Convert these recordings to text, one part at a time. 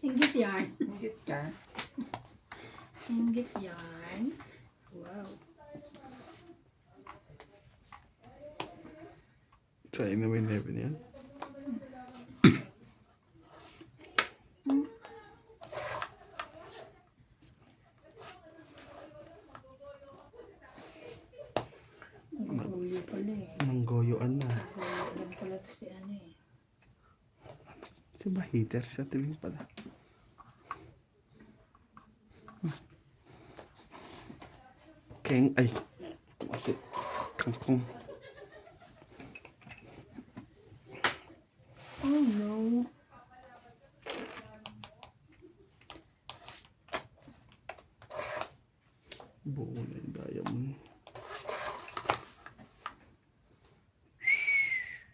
Inggit yan. Ingit ka. Inggit yan. Wow. Sayang naman yung 11 yan. Nanggulo pala eh. Nanggoyoan na. Alam pala to si ano eh. Si ba heater sa tuwing pala. Keng ay kasi kangkong. Oh no. Buo na yung diamond.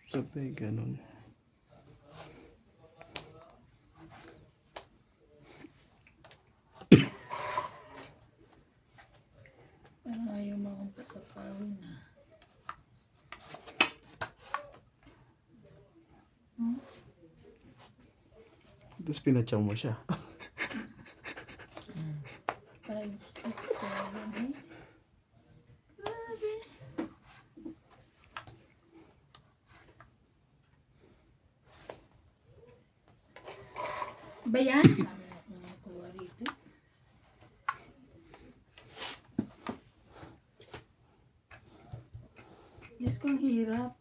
Sabay ganon. Parang ayaw mo akong pasapawin na. Tapos pinachaw mo siya. 5, 6, 7, 8. Grabe. Ba yan? Dami na akong nakuha rito. Diyos kong hirap.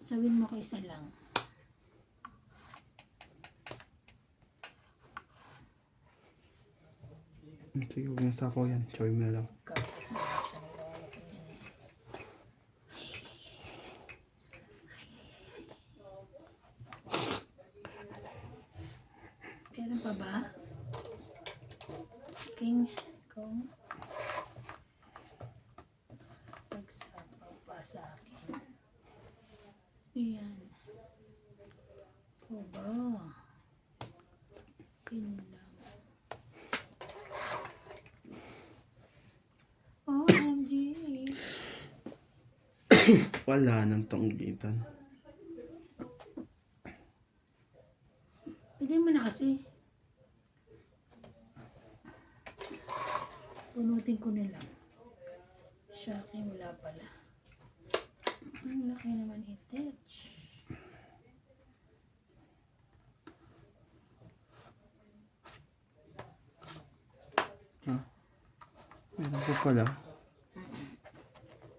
Sabihin mo ko isa lang. Sige, huwag yung sako yan. Chawin mo na lang. Meron pa ba? King kong pagsapaw pa sa akin. Ayan. O ba? Pinlang. OMG. Wala nang tonggitan. Bigay mo na kasi. Punutin ko na lang. Shocking, wala pala. Ang laki naman i-touch. Ha? Meron pa pala.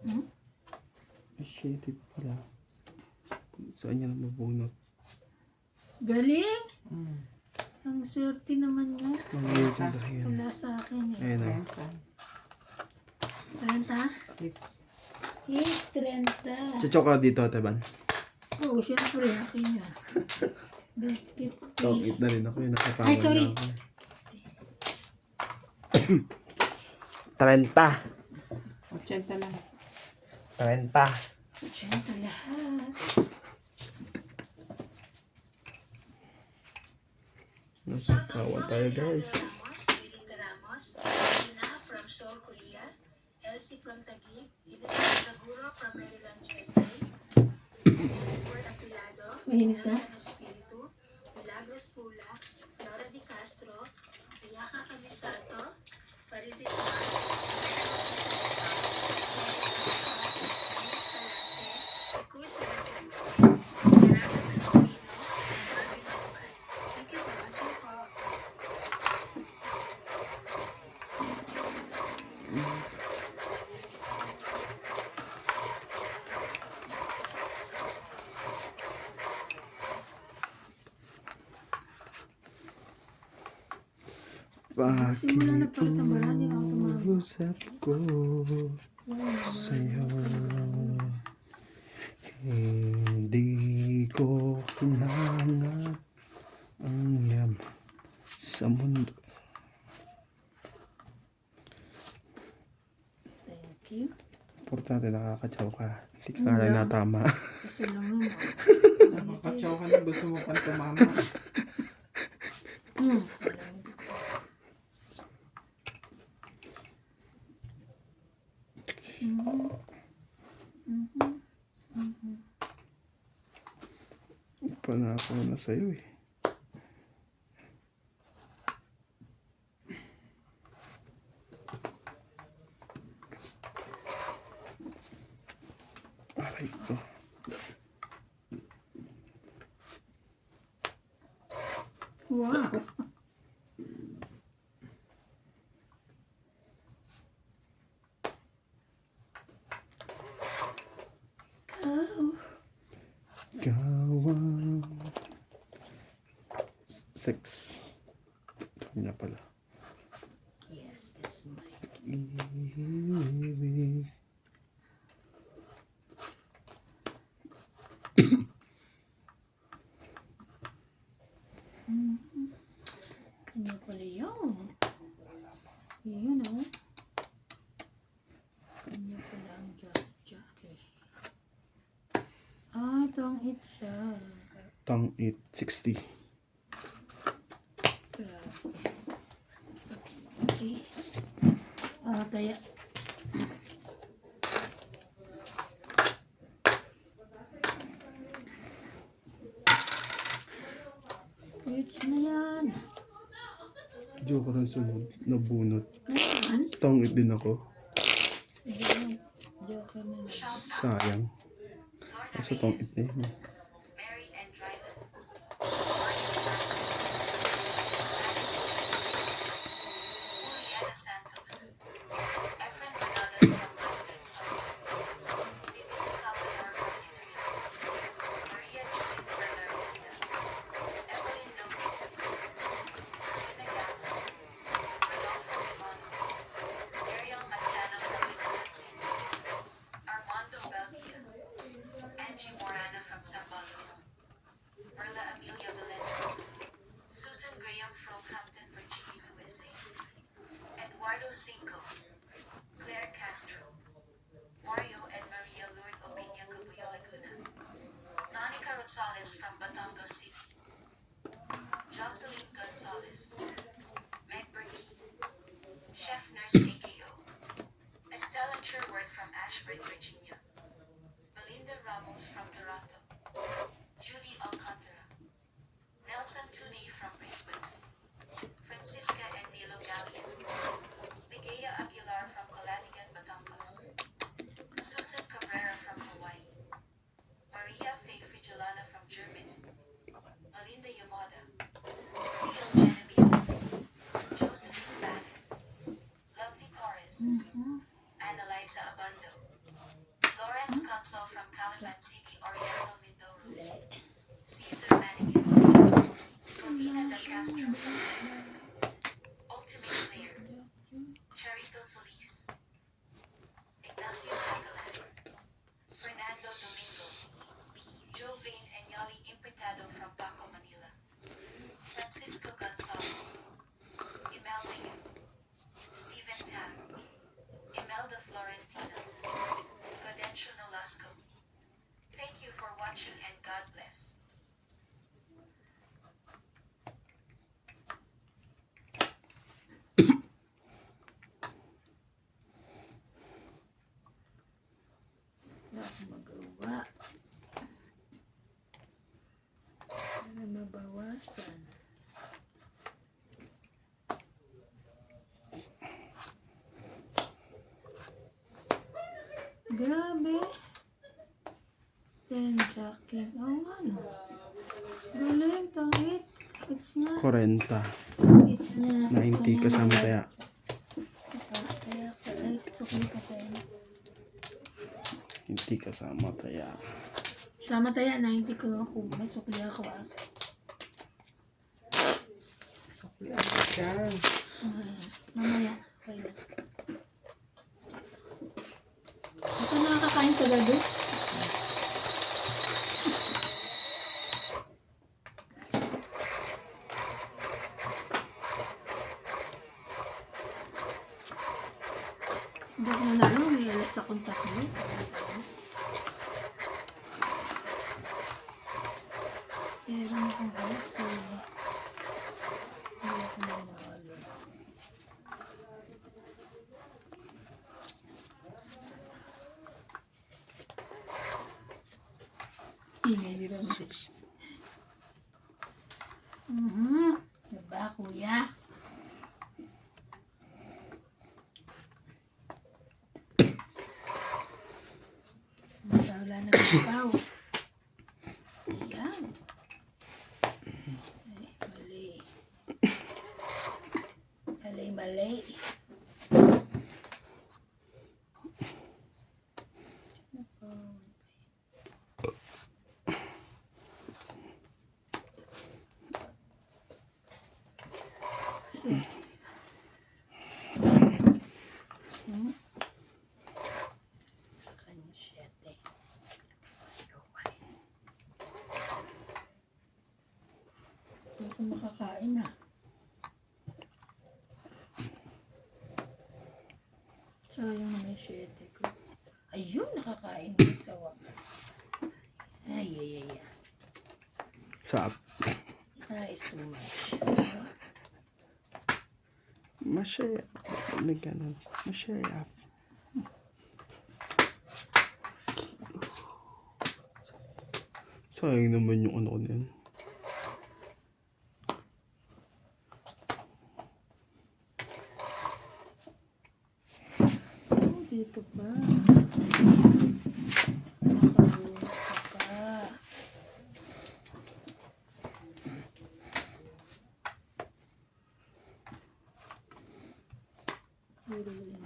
Hmm? Ay, shit, pa pala. Saan niya na mabunot? Galing! Ang swerte naman niya. Maliit na dahil. Wala sa akin eh. Ayun na. 30? It's Yes, 30. Chuchok ka dito, Teban. Oo, syempre, akin niya. Top 50. 8 na rin ako. Yung nakatawa Ay, sorry. na ako. 30. 80 lang. 30. 80 lahat. Nasa kawan tayo, guys. Melinda Ramos, Gina from Seoul, Korea, Elsie from Taguig, Eden Laguro from Maryland, USA, Edward Apilado, Mahinit ka? Nelson Espiritu, Milagros Pula, Flora Di Castro, Ayaka Camisato, Parizit Cool 76, Thank you for watching po. Simula na pala tambaran, hindi ako tumama. Pakiusap ko sa'yo. Hindi ko kailangan ang yaman sa mundo. Thank you. Importante nakakatsaw ka. Hindi ka lang natama. Kasi lang naman. Nakakatsaw ka na, gusto mo pang tumama. Hmm. Panako na sa'yo eh. Aray ko. Wow. Gawang 6. Ito niya pala. Yes, it's mine. Ibig. Kanya pala yun. Yun oh. Kanya pala ang jack eh. Ah, itong it siya. Tang 860. Grabe. Okay. Ah, kaya. It's na yan. Diyo ko rin sunod. Nabunot. Nasaan? Tang 8 din ako. Joke na lang. Sayang. Kasi tang 8 eh. Mary and Dryland. Juliana Santos. Efren Bernardes from Western Star. Divina Salvador from Israel. Maria Judith Berler Rita. Evelyn Lopez. Carolina Gallo. Rodolfo Limano. Ariel Manzano from Liguan City. Armando Beldia. Angie Morana from Zambales. Perla Amelia Valena. Susan Graham from Hampton, Virginia, USA. Eduardo Cinco. Claire Castro. Mario and Maria Lourdes Opinia, Cabuyo, Laguna. Monica Rosales from Batangas City. Jocelyn Gonzalez. Meg Berkey. Chef Nurse AKO. Estella Sherwood from Ashburn, Virginia. Belinda Ramos from Toronto. Judy Alcantara. Nelson Tuney from Brisbane. Francisca and Nilo Gallia. Ligaya Aguilar from Calatigan, Batangas. Susan Cabrera from Hawaii. Maria Faye Frigilana from Germany. Melinda Yamada. Leo Genevieve. Josephine Bannon. Lovely Torres. Annalisa Abando. Lawrence Consul from Calapan City, Oriental Mindoro. Caesar Manicus. Romina De Castro from Denmark. Ultimate Claire. Charito Solis. Ignacio Catalan. Fernando Domingo. Jovain Enyali Impitado from Paco, Manila. Francisco Gonzalez. Imelda Yu. Stephen Tam. Imelda Florentina. Gaudensio Nolasco. Thank you for watching and God bless. Wala akong magawa. Para mabawasan. Grabe. Then, jacket. Oo nga, no. Galing, tangit. It's na. 40. It's na. 90 kasama kaya. Kaya, ay, sukli ka tayo. Hindi kasama kaya. Sama tayo, 90 ko ako. May sukli ako ah. Sakli agad ka. Mamaya. Okay na. Ito nakakakain sa gabi. Hindi ko na lang, may alas akong tatlo. Kaya rin akong alas eh. Hindi ako nanalo. Ingay nila mo. Diba, kuya? Wala na kapaw. Ayan. Ay, mali. Mali, mali. Sa kanya 7. Hindi ko makakain ah. Sayang na may 7 ko. Ayun, nakakain din sa wakas. Ay, ay, ay, ay. Sarap. It's too much. Masaya. Ano ganun? Masaya. Sayang naman yung ano ko na yan. Oh, dito pa. Nakabuhat ka pa. Puro yan.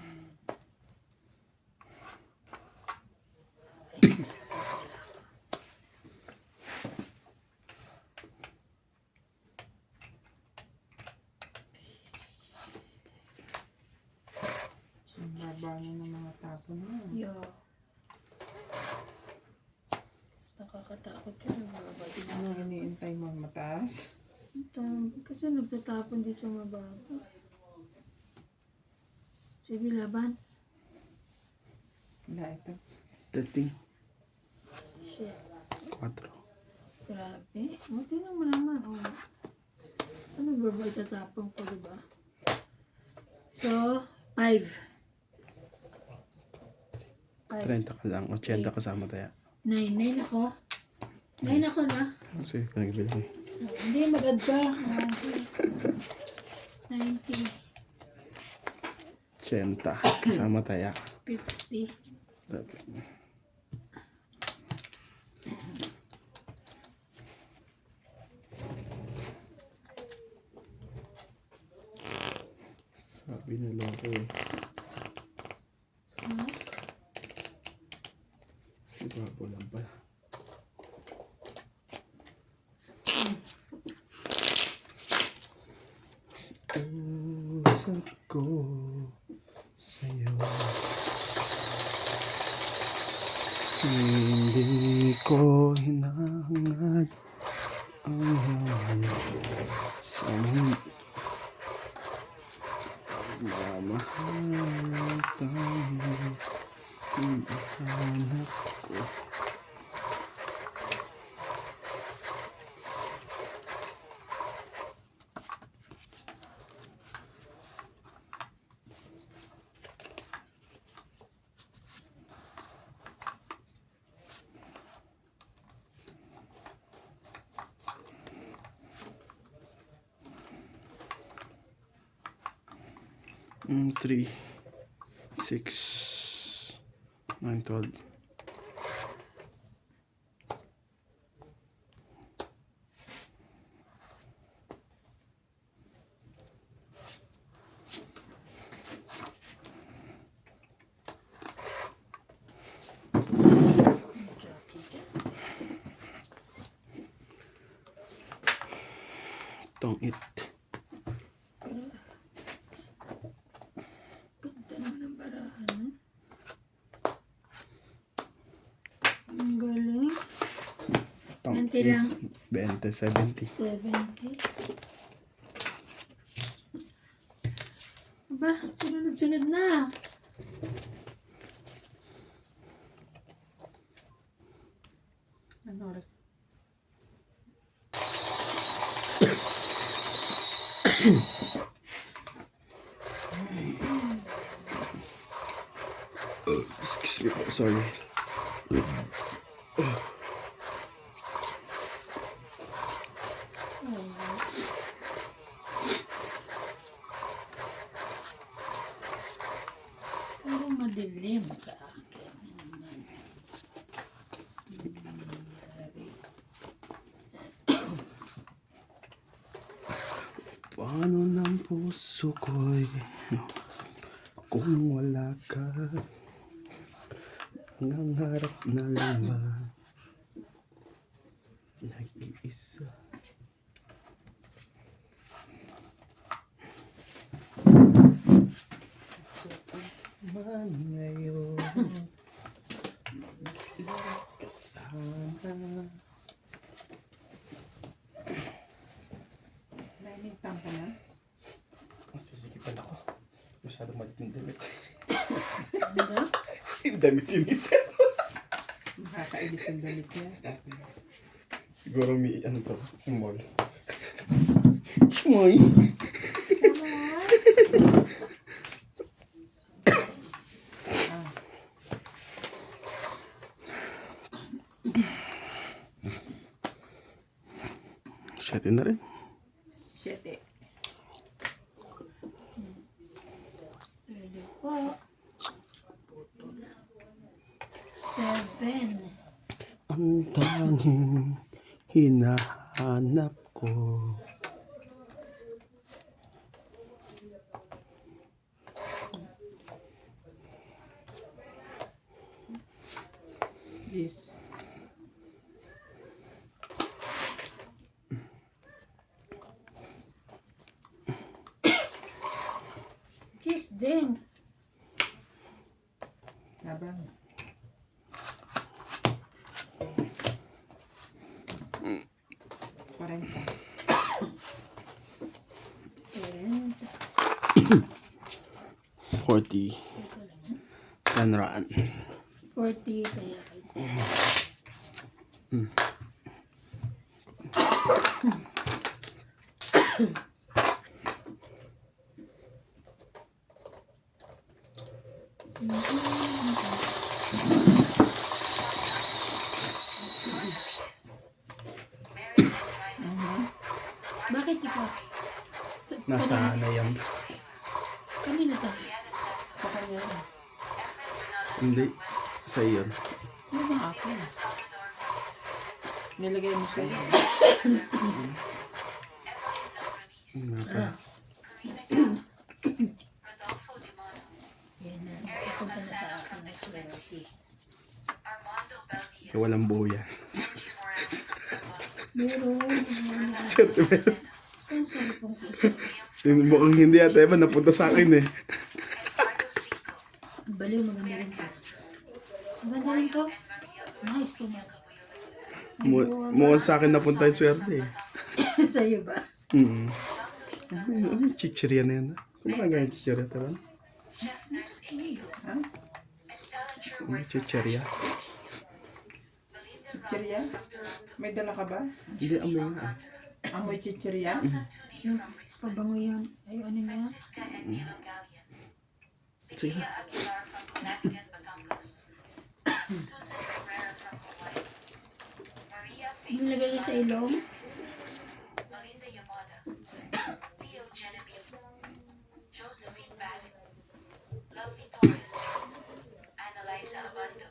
Ang baba niya ng mga tapon mo. Yo. Nakakatakot yun. Nababadi na. Ano iniintay mo mataas? Kasi nagtatapon dito mababa. Sige, laban. Wala ito. Testing. Shit. 4. Grabe. O, tingnan mo naman. O. Ano ba itatapon ko, diba? So, 5. 30 ka lang. 80 kasama tayo. 9. 9 ako. 9 ako na. Sige, nagbilang eh. Hindi, mag-add ka. 90. 80 kasama tayo. 50. Sabi nila ko eh. Ha? Ibabaw lang pala. Usap ko sa'yo. Hindi ko hinahangad ang hangad sa mundo. Mamahalan tayo kung anak ko. Three, 6, 9, 12. Tong it. 20 lang. 20, 70. 70. Aba, sunod-sunod na. Ano oras? Excuse me po, sorry. Pero madilim sa akin. Paano ng puso ko'y kung wala ka? Nangarap na lamang nag-iisa. Man ngayon kasama. Nainintang ka na? Masisikipan ako. Masyadong malit yung damit. Ano? Yung damit sinisip. Makakailis yung damit niya. Sabi niya. Siguro may ano to, small. Moy. Ah, Siyete na rin. shit eh. Pwede po. 7. Ang tanging hinahanap ko. Yes. Kiss din. Habang. Parenta. 40. 10 raan. 40 kaya kay Bakit ikaw? Nasa ano yan? Kanina to. Sa kanya yun. Hindi. Sa iyon. Ano bang akin? Nilagay mo sa iyo. Naka. Yan na. Papunta na sa akin na swerte. Kaya walang buo yan. Meron. Siyete ba yun? Ang cellphone ko. Mukhang hindi ata Evan. Napunta sa akin eh. Baliw, maganda rin to. Maganda rin to. Nice to man. Mukhang sa akin napunta yung swerte eh. Sa'yo ba? Ano yung chichirya na yan? Kumakain ka yung chichirya, diba? Ha? Ano yung chichirya? Chichirya? May dala ka ba? Hindi, amoy nga. Amoy chichirya? Yung pabango yan. Ay, ano na yan? Sige. Nilagay niya sa ilong. Melinda Yamada, Leo Genevieve, Josephine Barrett, Lovely Torres, Annalisa Abando,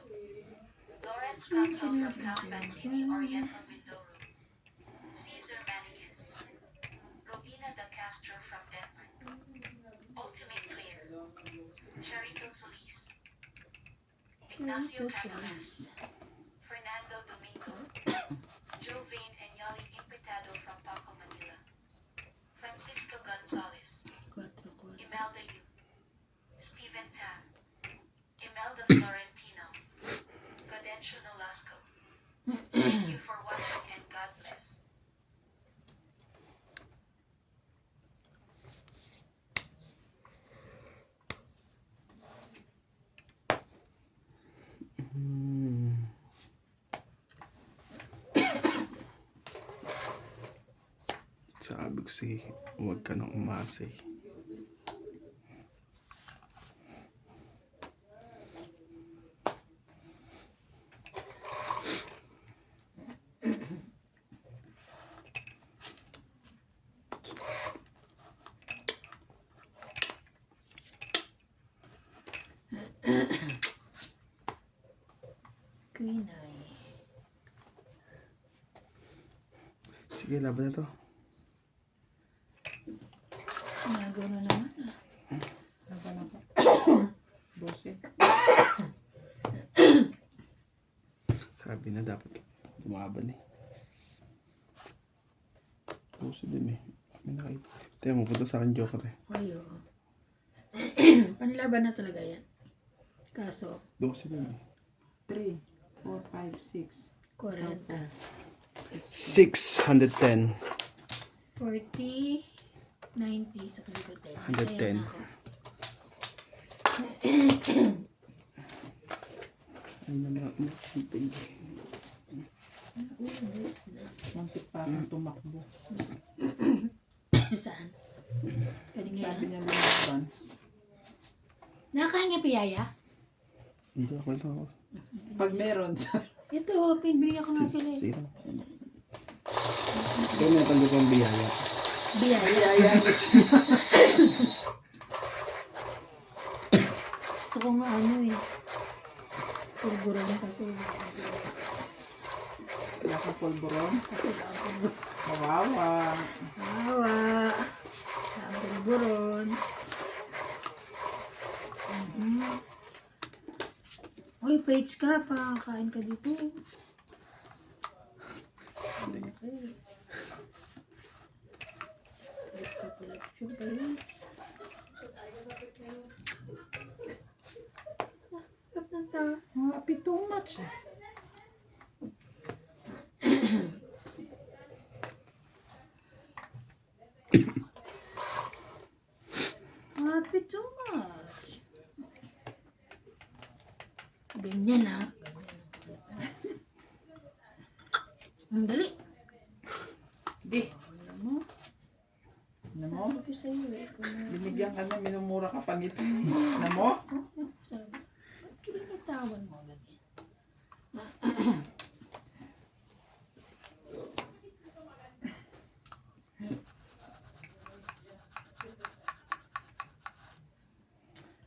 Lawrence Council from Campan City Oriental Mindoro, Cesar Maniquez, Robina Da Castro from Denmark, Ultimate Clear, Charito Solis, Ignacio Catalan, Fernando Domingo, Jovain Enyali Impetado from Paco, Manila, Francisco Gonzalez, 4. Imelda Yu, Stephen Tam, Imelda Florentino, Gadencio Nolasco. Thank you for watching and Yes. Sabi ko sa'yo, huwag ka nang umasa eh. Queen Eye. Sige, laban na to. Nagawa na naman ah. Haba na po. 12. Sabi na dapat lumaban eh. Puso din eh. May nakita. Tayo mo, punta sa akin joker eh. Ayo. Panlaban na talaga yan. Kaso, 12 din eh. 3, 4, 5, 6. 40. 610. 40, 90 sa kalikutan. 110. Ay naman, hintay. Ubus na. Muntik pa akong tumakbo. Saan? Kanina. Sabi niya lumaban. Nakakain niya piyaya? Hindi ako ito. Pag meron, Ito, pinbili ako nga sila eh. Sige lang. Ito may tanggap ang biyaya. Biyaya. ayan. Gusto ko nga ano eh. Purburan kasi. Wala ka polboron. Kasi ako. Kawawa. Awa. Ang purburon. Uy, page ka pa. Kain ka dito. Okay. Page ka pala. Sure, page. Sarap ng tawa. Happy too much. Happy too much. Ganyan ah. Ang dali. Di. Alam mo, Ano mo? sabi ko sa'yo eh. Binigyan ka na, minumura ka pa nito. Ano mo? Sabi, ba't kinitawan mo ganyan?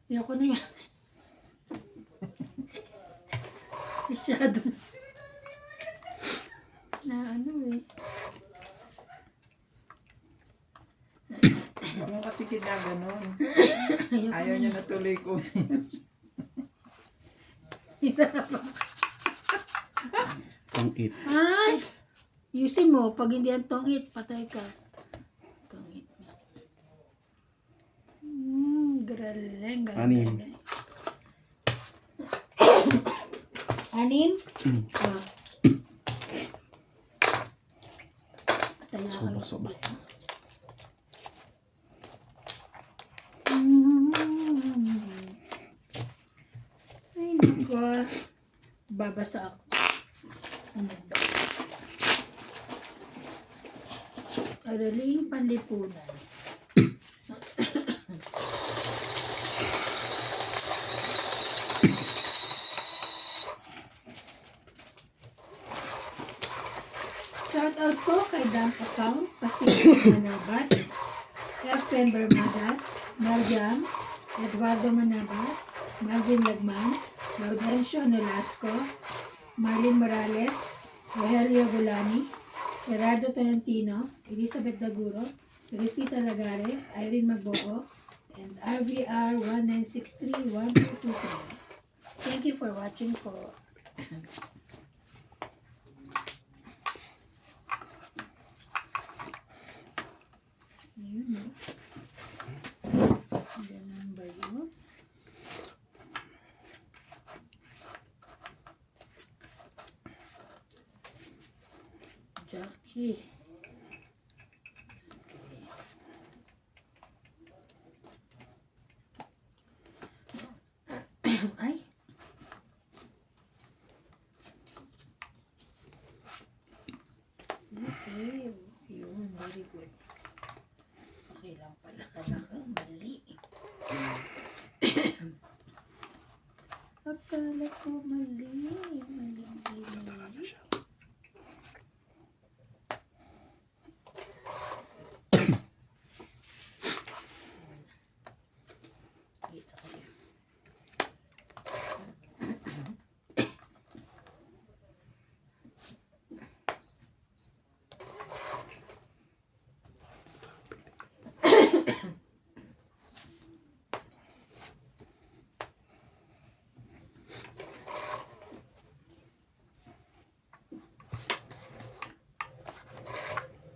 Ayoko na yan. Masyado. Na ano eh. Huwag mo kasi kinaganon. Ayoko Ayaw na niya na tuloy ko. Pang-eat. Ay! Yusin mo, pag hindi ang tongit, patay ka. Tongit nga. Galing, galing. Anim. Anim? Mm. Ah. Patay ako. Sobra-sobra. Ay, naku. Babasa ako. Ano ba? Araling panlipunan. Shout out po kay Dam Account, Pacific Manabat, Efren Bermadas, Marjam, Eduardo Manabat, Marvin Lagman, Laudencio Nolasco, Marlene Morales, Rogelio Bulani, Gerardo Tolentino, Elizabeth Daguro, Teresita Lagare, Irene Magbogo, and RVR 1963-1223. Thank you for watching po. Ayun o. Ganun ba yun? Jackie. Okay. Ay. Okay. Yun, very good. Okay lang pala. Kala ko mali. Akala ko mali. Mali. Isa kaya.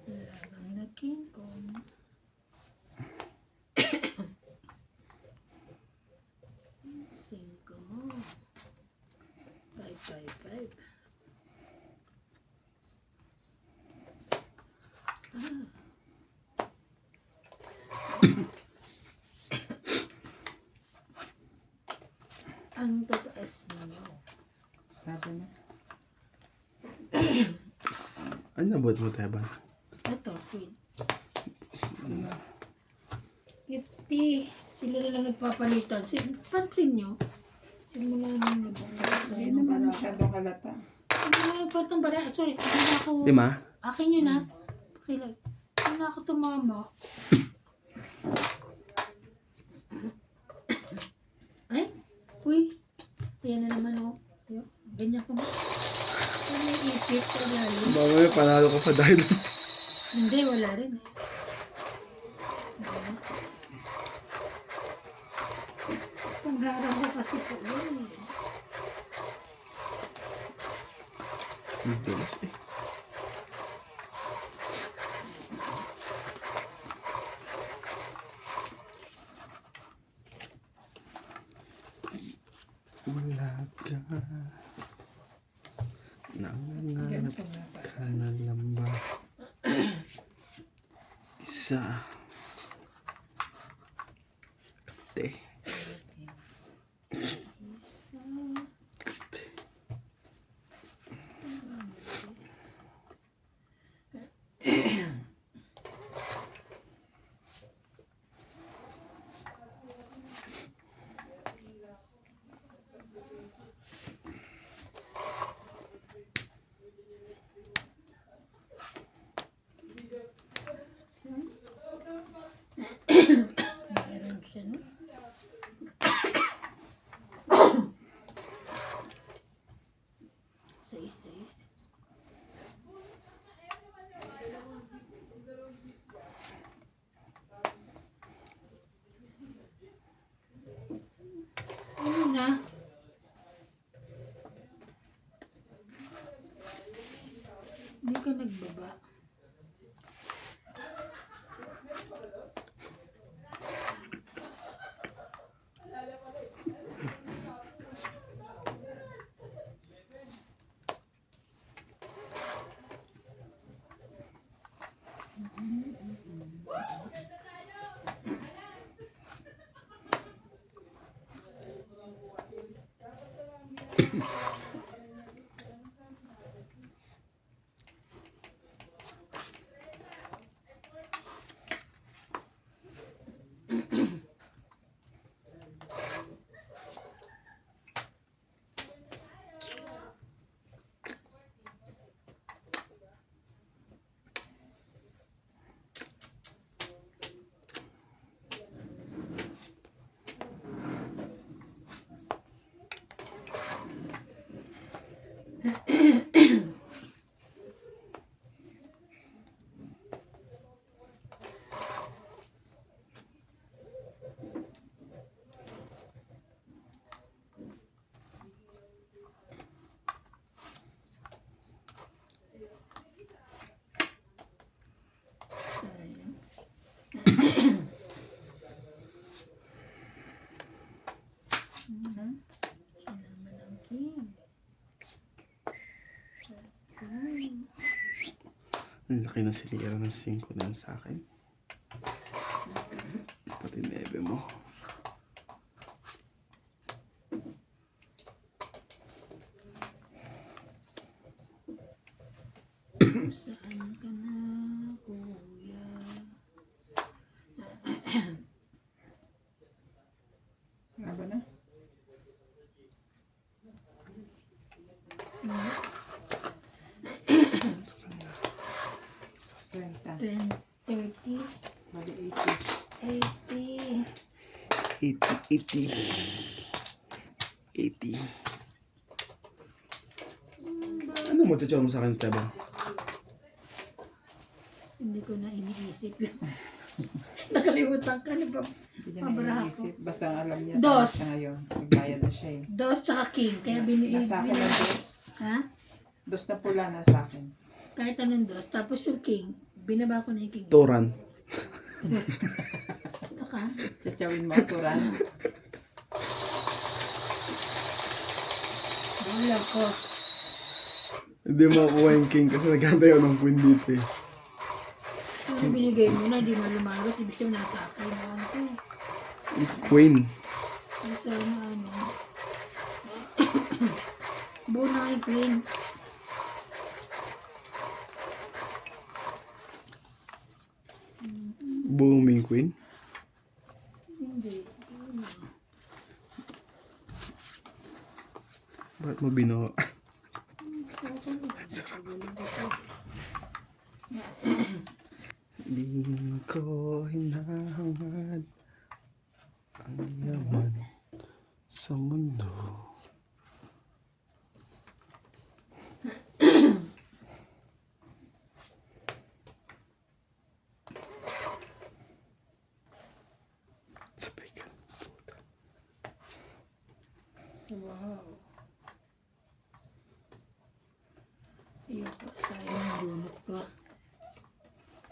Labang na King Kong. Cinco mo. 5. Ah. Ang tataas ninyo. Sabi na. Ano nabot mo tayo ba? Ito, wait. 50. Sila na lang nagpapalitan. Pansin nyo? Simula nung nagpapalitan Hindi ng naman bara. masyadong halata. Simula nung nagpapalitan ng bara. Sorry, hindi na ako... Di ma? Akin yun ha. Pakilag. Hindi na ako tumama. Ay, uy. Ayan na naman oh. Ayan, ganyan ko ba? Ay, may ipit sa lalim. Mamaya panalo ko pa dahil. Hindi, wala rin eh. Pangharap ko kasi po yun eh. Ang bilis eh. Wala ka. Nangangarap Ganito nga ba? ka na lang ba? Isa. Kate. Kate. Meron siya no? Sais. Ano na? Hindi ka nagbaba. Sayang. Sinama ng king. Ang laki na silira ng 5 na yan sa akin. Pati nebe mo. Saan ka na, kuya? Ano ba na? Kwenta. 30, Bali 80. 80. 80. 80. Ano mo mo sa akin, Teba? Hindi ko na iniisip yun. Nakalimutan ka na ba? Hindi niya Pabaraha naiisip. Basta ang alam niya. Dos. Sa ngayon. Nagbayad na siya eh. Dos tsaka king. Kaya binili. Nasa akin ang dos. Ha? Dos na pula na sa akin. Kahit anong dos. Tapos yung king. Binaba ko na yung king. Toran. Ito ka. Satsawin mo ang turan. Wala ko. Hindi makukuha yung king kasi nagkantay ako ng queen dito eh. Kung binigay mo na, hindi mo lumagas. Ibig sabihin nasa akin. Ano ko. Queen. Kung sana ano. Buo na kay queen. Buong main queen. Hindi. Bakit mo binawa? Di ko hinahangad ang yaman sa mundo. Sabay ka. Puta. Wow. Ayoko. Sayang ang bunot ko.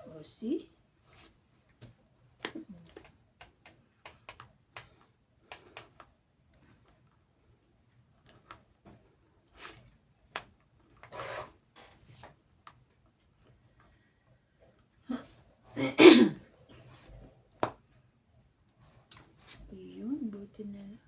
O, see? Yun, buti na lang.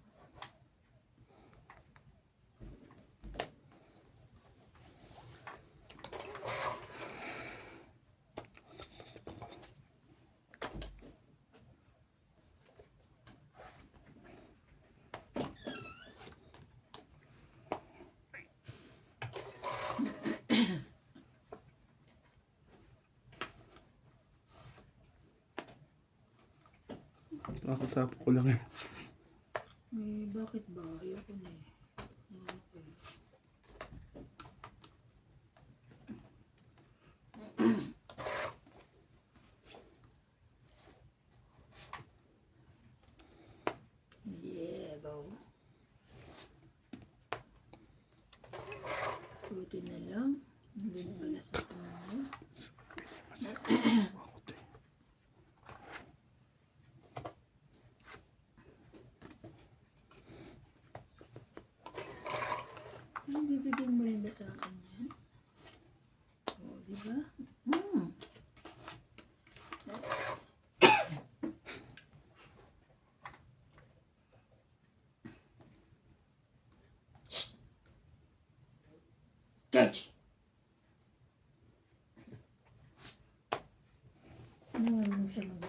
Nakasapo ko lang eh. Eh, bakit ba? Ayoko na eh. Okay. Yeah, go. Buti na lang. Hindi na pala sa kanila. Bibigyan mo rin ba sa akin yan? Oo, di ba? George! Ano siya mag-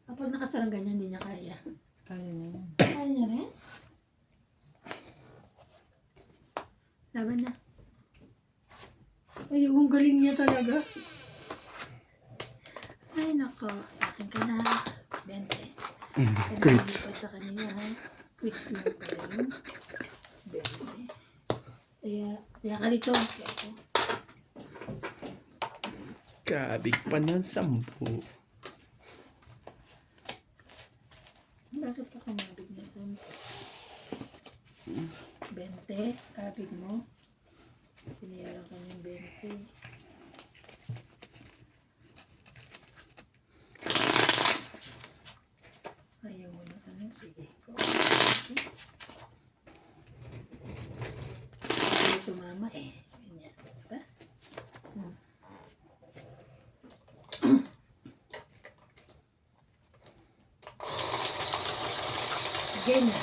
Kapag nakasarang ganyan, hindi niya kaya. Kaya niya yan. Kaya niya rin? Laban na. Ay, yung galing niya talaga. Ay, nako. Sa akin ka na. 20. Quits. Sa kanila, ha? Quits lang pa rin. 20. Kaya ka dito. Kabig pa ng 10. Bakit ka kumabig na sa 20, kapig mo. Pinayaran ka ng 20. Ayaw mo na ka na. Sige. Ayaw tumama eh. Ganyan. Diba? Ganyan.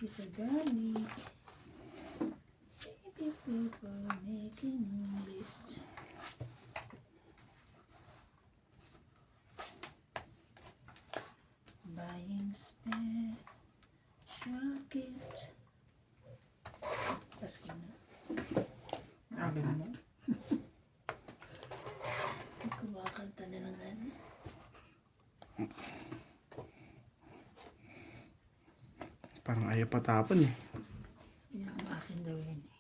Isa garlic. Thank you for making list. Buying special gift. Pasko na. Akin mo. Kumakanta na naman. Parang ayaw patapon eh. Yan ang akin daw yun eh.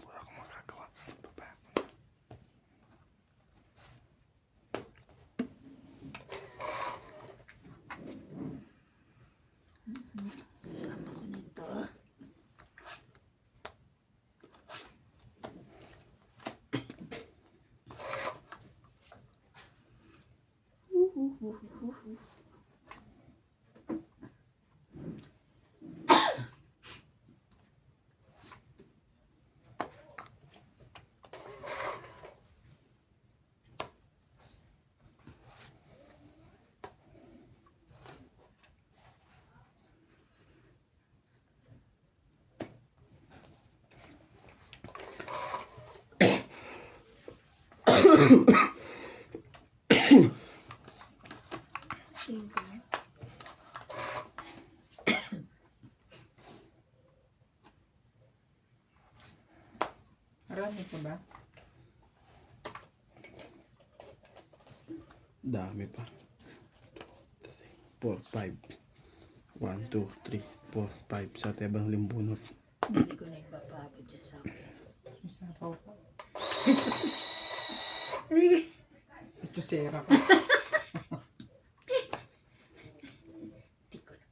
Wala akong magagawa. Baba. Kasama ko nito. Cinco. Marami pa ba? Dami pa. 4, 5. 1, 2, 3, 4, 5. Sa tebang limbunot. Hindi ko na ipapagod dyan sa akin. Isapaw pa. Hindi. Ito sera pa. ko na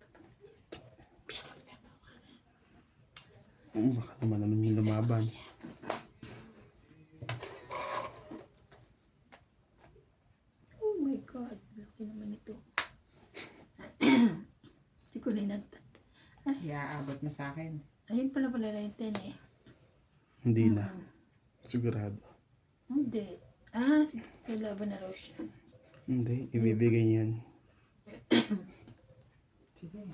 Baka naman yung lumaban. Oh my God. Laki naman ito. Hindi ko na inantat. Iaabot na sa akin. Ayun pala na yung 10 eh. Hindi na. Sigurado. Hindi. Kailaban na raw siya. Hindi. Ibibigay niya yan. Sige.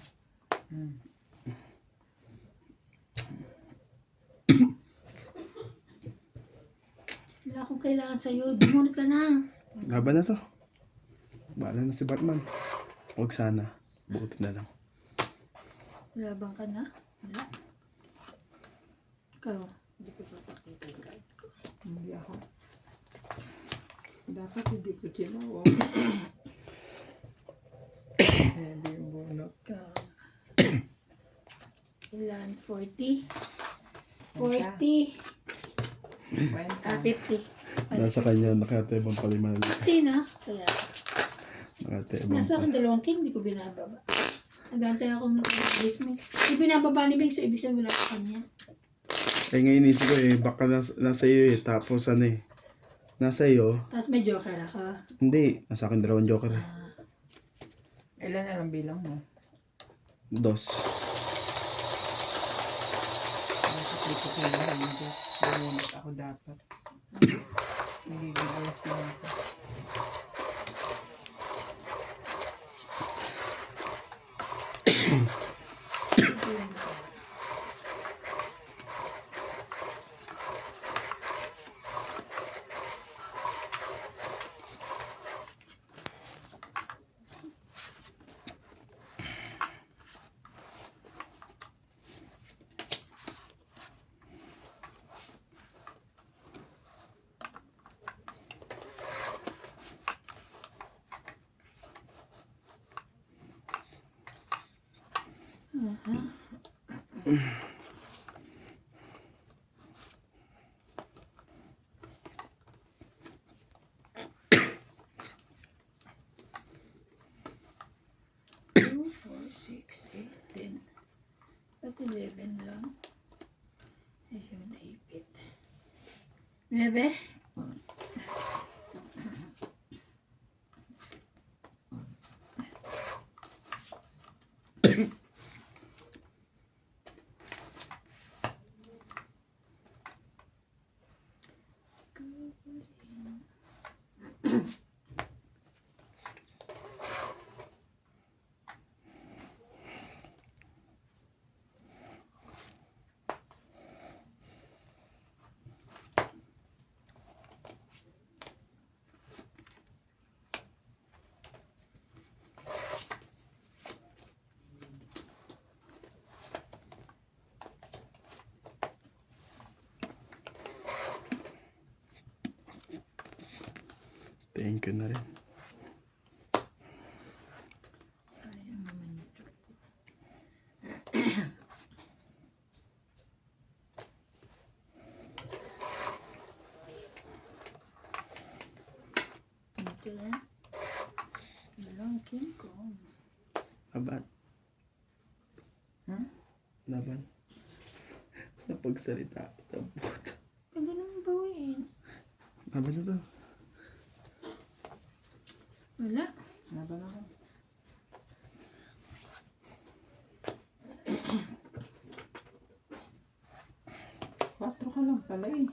Wala akong kailangan sa'yo. Dumunot ka na. Laban na to. Bahala na si Batman. Huwag sana. Bukutin na lang. Laban ka na. Wala. Ikaw. Hindi ko papakita yung guide ko. Hindi ako. Dapat hindi ko ginawa. Hindi yung bunot. Ikaw. Ilan? 40? 40? Kwenta. 50. Nasa kanya nakatebang palima na lang. 50 na. Kaya, Nakatebang nasa akin pa. 2 king, hindi ko binababa. Nagantay akong basement. Hindi binababa ni Bing, so ibig sabihin wala sa kanya. Eh ngayon isip ko eh. Baka nasa iyo eh. Tapos ano eh. Nasa iyo. Tapos may joker ako. Hindi. Nasa akin 2 joker eh. Ilan na lang bilang mo? 2. Dapat dito ko lang. Hindi. Bunot ako dapat. Nagiging ayos lang ako. Two, 4, 6, 8, 10. Ba't 11 lang? Ayun, naipit. 9? Thank you na rin. Sayang naman ito. Ito yan. Walang King Kong. Laban. Hmm? Laban. Napagsalita. Tabot. Pwede naman bawiin. Laban na to. Wala. Laban ako. Quatro ka lang pala eh.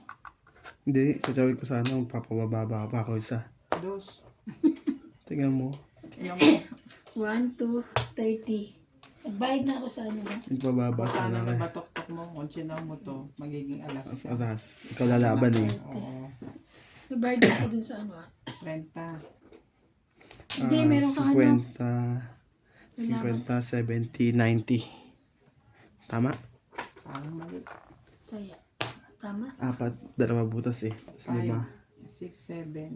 Hindi, sasabihin ko sana papababa pa ako isa. Dos. Tingnan mo. Yung mo. 1, 2, 30. Nagbayad na ako sa ano ba? Nagpababa Basta sana ano ka. na batok-tok mo, kung sinaw mo to, magiging alas isa. Atas. Ikaw lalaban eh. Oo. Nagbayad na ako dun sa ano ah. 30. Hindi, meron kang ano. 50, 70, 90. Tama? Parang mali. Kaya. Tama? 4, 2 butas eh. Tapos 5. 6, 7.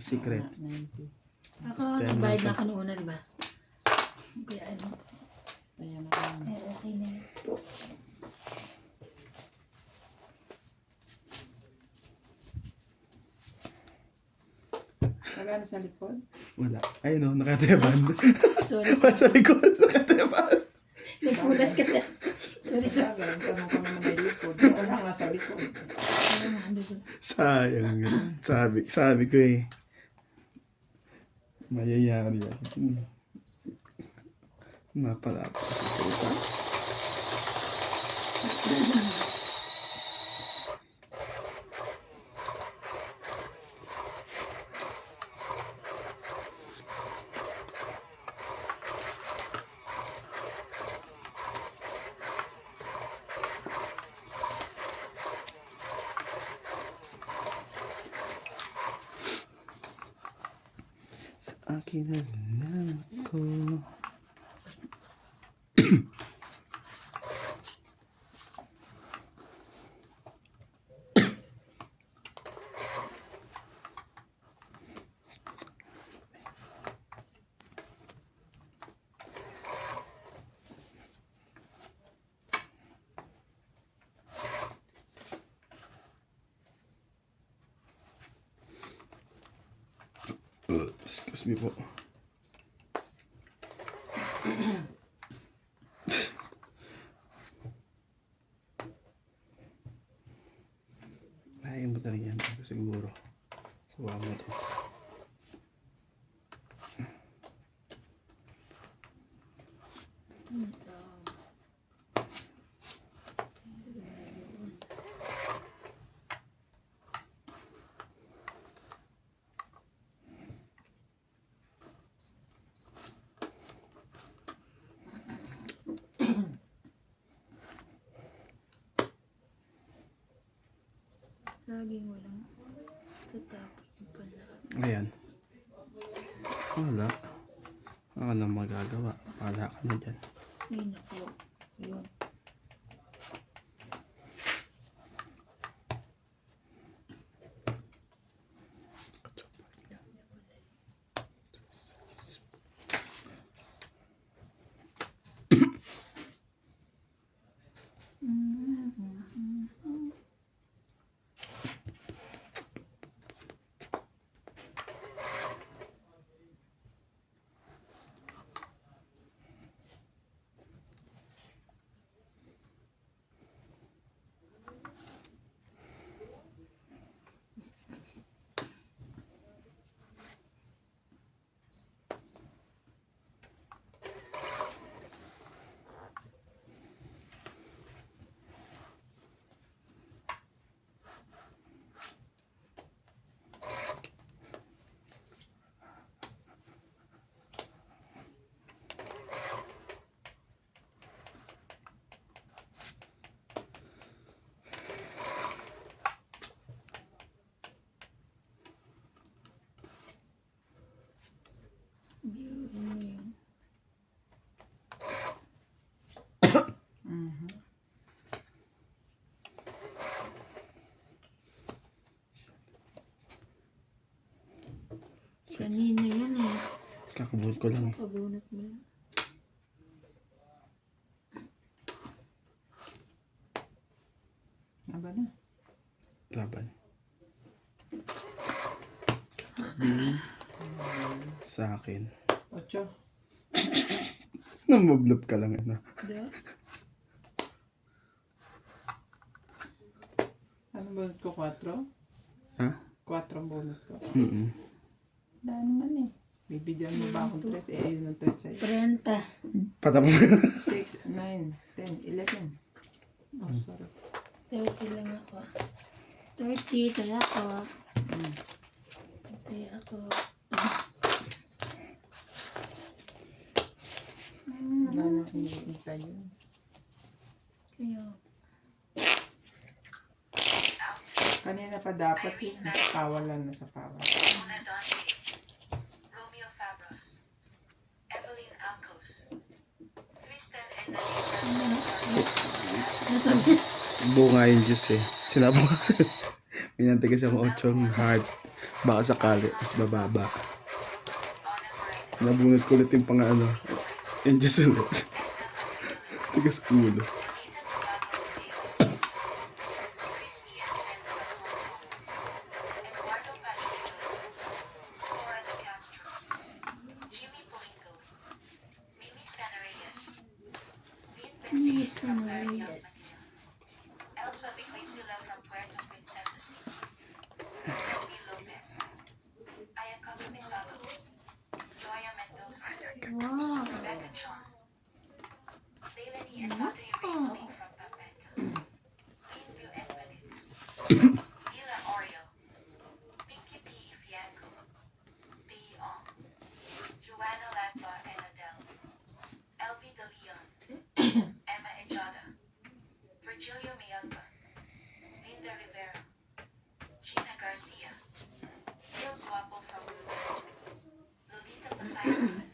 Secret. 90. Ako, Kaya nagbayad nasa- na ako noon na, di ba? Kaya ano. Ayan na lang. Ay, okay na yun. Magkano sa likod? Wala. Ayun o, nakateban. Sorry. Sa likod, nakateban. Nagpulas ka siya. Sorry, sorry. Sabi, ang tanong ko naman na likod. Wala nga sa likod. Ano nga, ano ba? Sayang yun. Sabi ko eh. Mayayari ako. Napalapa sa salita. Sa akin na lang ko. Excuse me po. Ayaw mo talaga yan. Siguro. Suwa mo to. Laging walang tatapos yung pala. Ayan. Wala. Ako na magagawa. Wala ka na dyan. Ay, naku. Yun. Biruin mo yun. Mhm. Kanina yan eh. Kakabuhat ko lang. Pabunot mo lang. Aba na. Laban. Sabi sa akin. 8. Namablop ka lang, ano. Dos. Ano bunot ko? 4? Ha? 4 ang bunot ko. Wala naman eh. Bibigyan mo ba akong 3? Eh, yun ang 3 sa'yo. 30. Patapon. 6, 9, 10, 11. Oh, sorry. 30 lang ako. 30, kaya ako. Kaya ako. Wala nang iniintay yun. Kaya. Kanina pa dapat eh. Nasa pawal lang, nasa pawal. Mona Dante, Romeo Fabros, Evelyn Alcos, Tristan and Nalita. Bunga yung juice eh. Sinabi ko kasi. Minanti kasi ang 8 ng heart. Baka sakali. Mas bababa. Nabunot ko ulit yung pang ano. Yung juice ulit. Tigas ulo. Lolita Tobago and David Chris Ian Sen from Hong Kong, Eduardo Patricio, Flora de Castro, Jimmy Polingo, Mimi Sanareyes, Lynn Mimi Bentig from Parañaque, Sanareyes. Manila, Elsa Vicoysila from Puerto Princesa City, Cindy Lopez, Ayaka Misado, Joya Mendoza, Wow. Rebecca Chong, Leilani and Tata Ray from Pampanga, Inbio Envenids, Dila Oriel, Pinky P. Fianco, P. Ong, Joanna Latba and Adele, Elvi De Leon, Emma Ejada, Virgilio Mayagba, Linda Rivera, Gina Garcia, Gil Guapo from Brunei, Lolita Pasayana,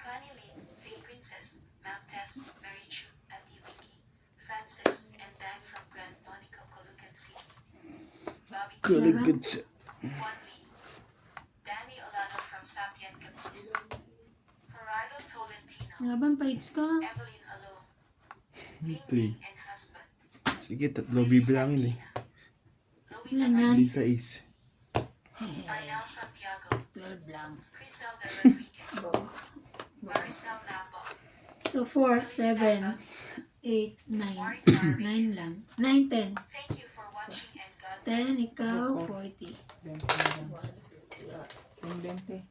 Connie Lin, Faye Princess, Ma'am Tess, Mary Chu, Auntie Vicky, Francis, and Dan from Grand Monica, Colucan City. Bobby T. Good siya. Juan Lee, Danny Olano from Sapien Capiz, Gerardo Tolentino, Laban pa hits ko. Evelyn Alo, Ling Three. Ling and husband, Sige, tatlo bibilangin eh. Louie Yan, yan. Hindi Martinez, sa is. Arnel Santiago, 12 lang. Criselda Rodriguez, Maricel Napo, So 4, Felicidad 7, Bautista, 8, 9. Warren 9 Reyes. lang. 9, 10. Thank you for watching and God 10, bless. ikaw, 40. 20.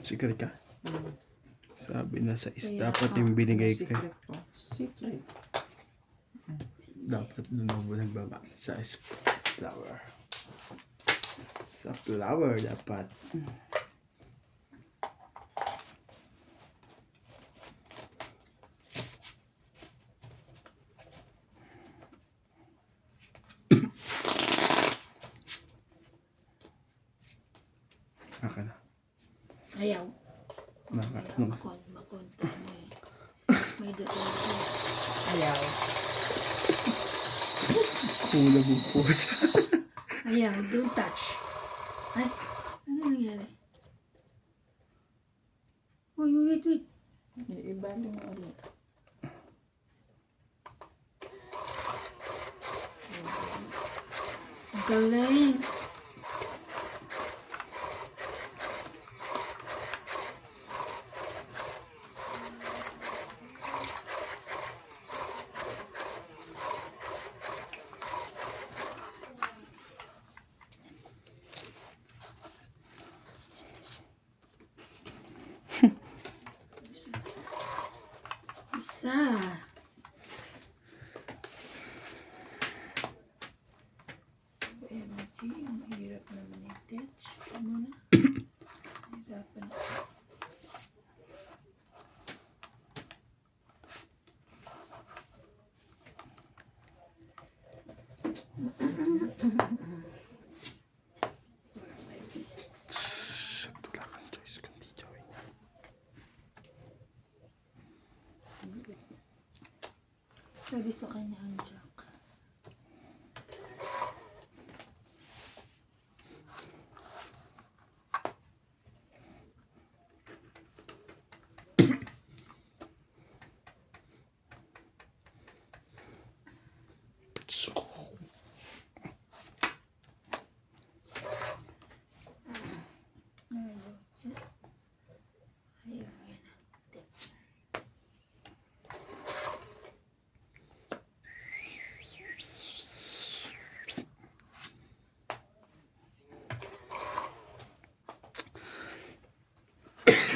Secret ka? Sabi na sa is. Kaya, Dapat yung binigay ko. Secret ko. Secret. Dapat doon ako nagbaba. Sa is flower. Sa flower dapat. Naka na. Ayaw. Naka. Ayaw. Makonta mo eh. May dating ko. Ayaw. Kula mo po. Ayaw. Don't touch. Ay. Ano nangyari? Uy, wait, wait. Iba lang ulit. Ang galing. Isa. OMG, ang hirap naman yung touch. Ano na? Hirapan. Shit, wala kang choice. sa kanya ang jack.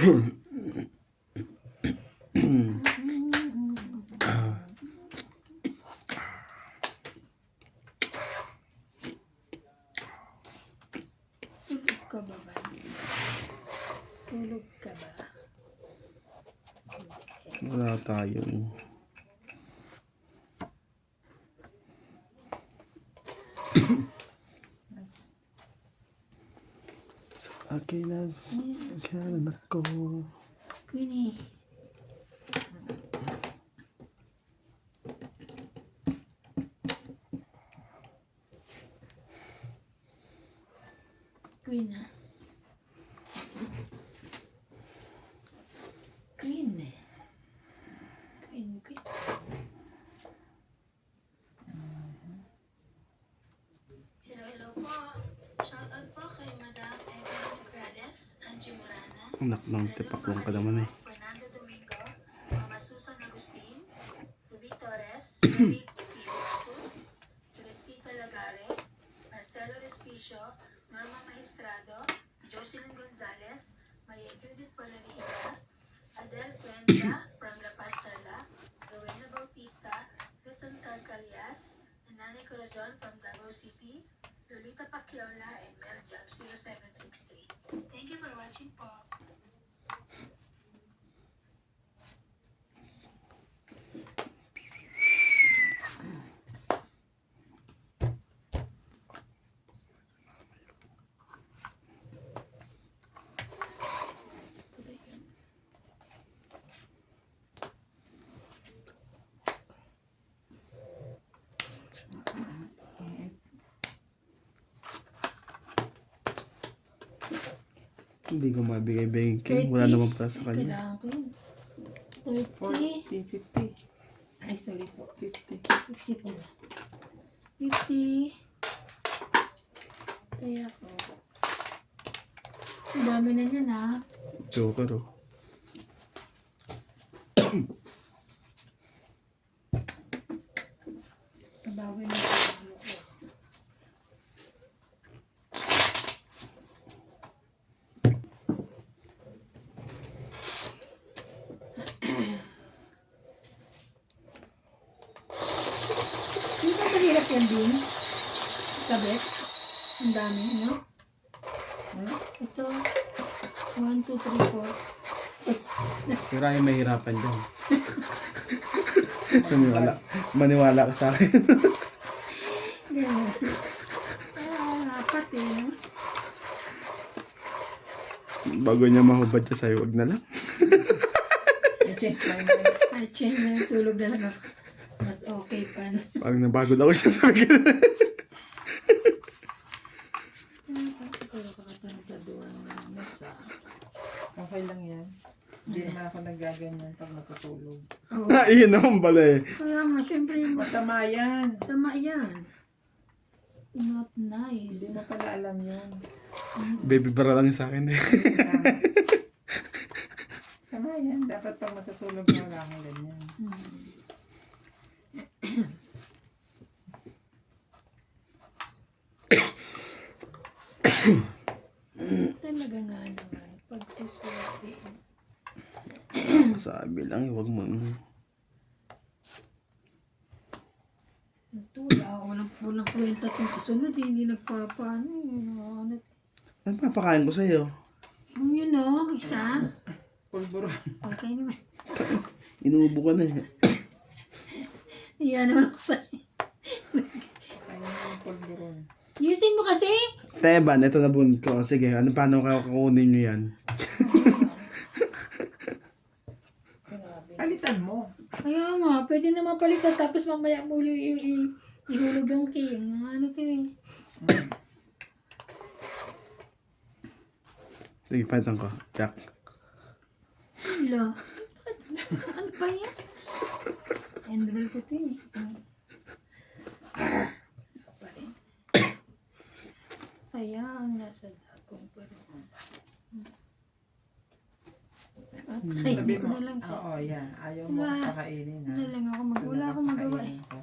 Ayaw yan. Tulog ka ba ba? Tulog ka ba? Wala tayong. Akin na. Akin ako. Queenie. Queen na. Queen. Queen. Hello po. Shoutout po kay Madam Eva Nograles, Angie Morana, Anak ng tipaklong ka naman eh. Fernando Domingo, Mama Susan Agustin, Ruby Torres, Eric Pilipso, Teresita Lagare, Marcelo Respicio, Norma Maestrado, Jocelyn Gonzalez, Maria Judith Polarica, Adele Cuenza from La Paz Tarlac, Rowena Bautista, Tristan Carcalias, Anane Corazon from Davao City, Lolita Pacchiola, and Mel Job 0763. Thank you for watching po. Hindi ko mabigay banking. Wala naman para sa kanya. Kailangan ko yun. 30. 40, 50, Ay, sorry po. 50. 50 pala. 50. Kaya po. Ang dami na niyan ha. Joker oh. Nabawi na yung ulo ko. Hindi ba mahirap yan din? Kabit? Ang dami, no? Ito. 1, 2, 3, 4. Pero ay mahirapan dyan. Maniwala ka sa akin. Ganyan. Apat eh, no? Bago niya mahubad siya sa'yo, wag na lang. I-change my mind. Ay, change na yung tulog na lang ako. Mas okay pa na. Parang nabagod ako siya sa akin. Pero kakatanaduan na nasa. Okay lang yan. Hindi naman ako nagaganyan pag natutulog. Oo. Iyon naman pala eh. Kaya nga, syempre, Masama yan. sama yan. Not nice. Hindi mo pala alam yun. Baby bara lang sa akin eh. Sama yan. Dapat pag matutulog na wala kang ganyan. Talaga nga naman. Pagsuswerte. Sabi lang, huwag mo. Tula, walang kwenta itong kasunod. Hindi nagpapaano. Ano. Ano papakain ko sa'yo? Yung yun o, isa. Pulburon. Okay naman. Inuubo ka na eh. Iyan naman ako sa'yo. Kaya yung pulburon. Yusin mo kasi. Teban, ito na bun ko. Sige, paano kukunin nyo yan? Palitan mo. Kaya nga, pwede naman palitan tapos mamaya muli ihulog yung key. Yung ano to eh. Sige, palitan ko. Jack. Wala. Ano ba yan? Enroll ko to eh. Pa rin. Kaya ang nasa dagong pa rin. Ay, Sabi ko mo, na lang siya. oo, yan. Ayaw mo Wala. pakainin, ha? Ano lang ako wala akong magawa eh. Kakainin ko.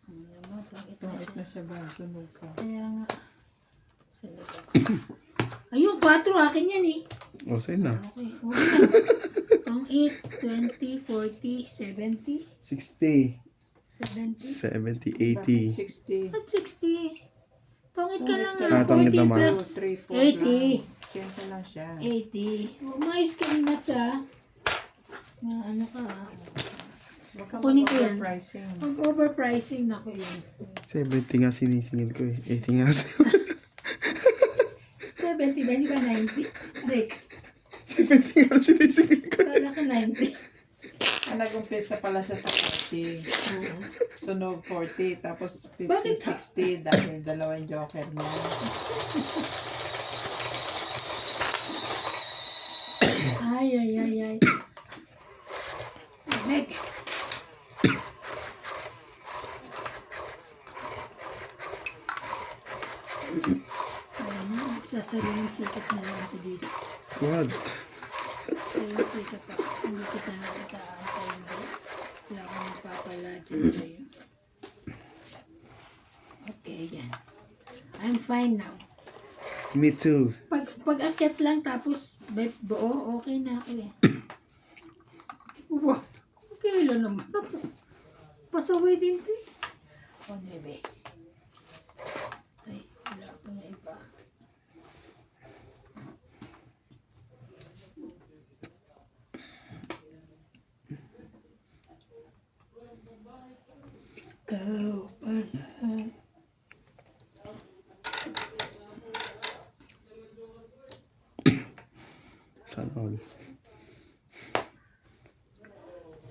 Ano naman, pangit na Tungit siya. na siya ba? Sunog ka. Kaya nga. Sa likod. Ayun, 4 akin yan eh. O, sa'yo na. Okay, huwag na. Pang 8, 20, 40, 70, 60, 70. 70, Bakit 80. 60? At 60. Tungit ka lang Tungit nga. ka. Tungit 40 naman. plus 3, 4 80. lang. 10 lang siya. 80. Umayos ka rin mats ah. Na ano ka ah. Huwag ka Kunin ko yan. mag-overpricing. Pag-overpricing na ko yun. 70 nga sinisingil ko eh. 80 nga. 70 ba? Hindi ba 90? Rick, 70 nga sinisingil ko. kala ko 90. Nag-umpisa pala siya sa 40. Oo. Sunog 40. Tapos 50, Bakit? 60. Dahil dalawang joker niya. Ay. Rick. Ayun na, sasariling sikap na lang ako dito. Wag. Sariling sikap pa. Hindi kita nakitaantay mo. Wala akong magpapala dyan sa'yo. Okay, yan. I'm fine now. Me too. Pag akyat lang tapos buo, okay na ako eh. Wow, okay lang naman ako. Pasaway din to eh. O, nebe. Ay, wala pa na iba. Ikaw pala. Sana all.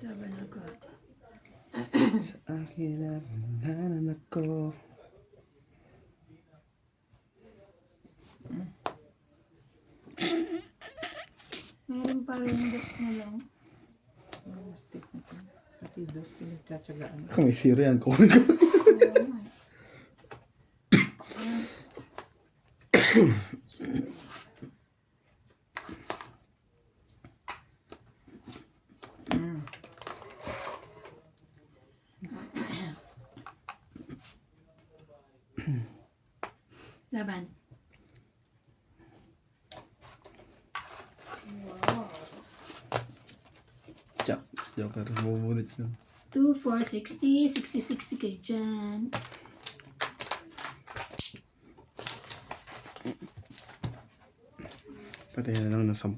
Laban ako. Sa akin ang nanan ako. Meron pa rin dos na lang. Mastik na ito. Pati dos, pinagtsatsagaan. Kung may zero yan, kukunin ko. Oo nga eh. Laban. Wow. Jack. Joker, bubunit ko. 2, 4, 60. 60, 60 kayo dyan. Patayin na lang ng 10.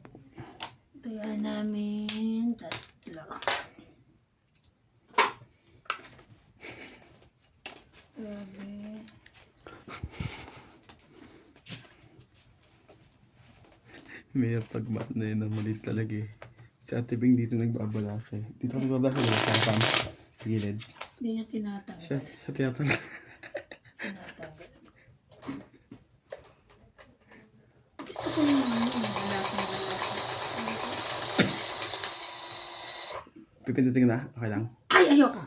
Kaya namin 3. Grabe. May pagmat na yun na maliit talaga eh. Si Ate Bing dito nagbabalasa eh. Dito nagbabalasa diba? Sa pam. Gilid. Hindi niya tinatanggal. Siya tiyatang. Tinatanggal. Gusto ko yung balak na balak. Pipindutin na? Okay lang. Ay, ayoko!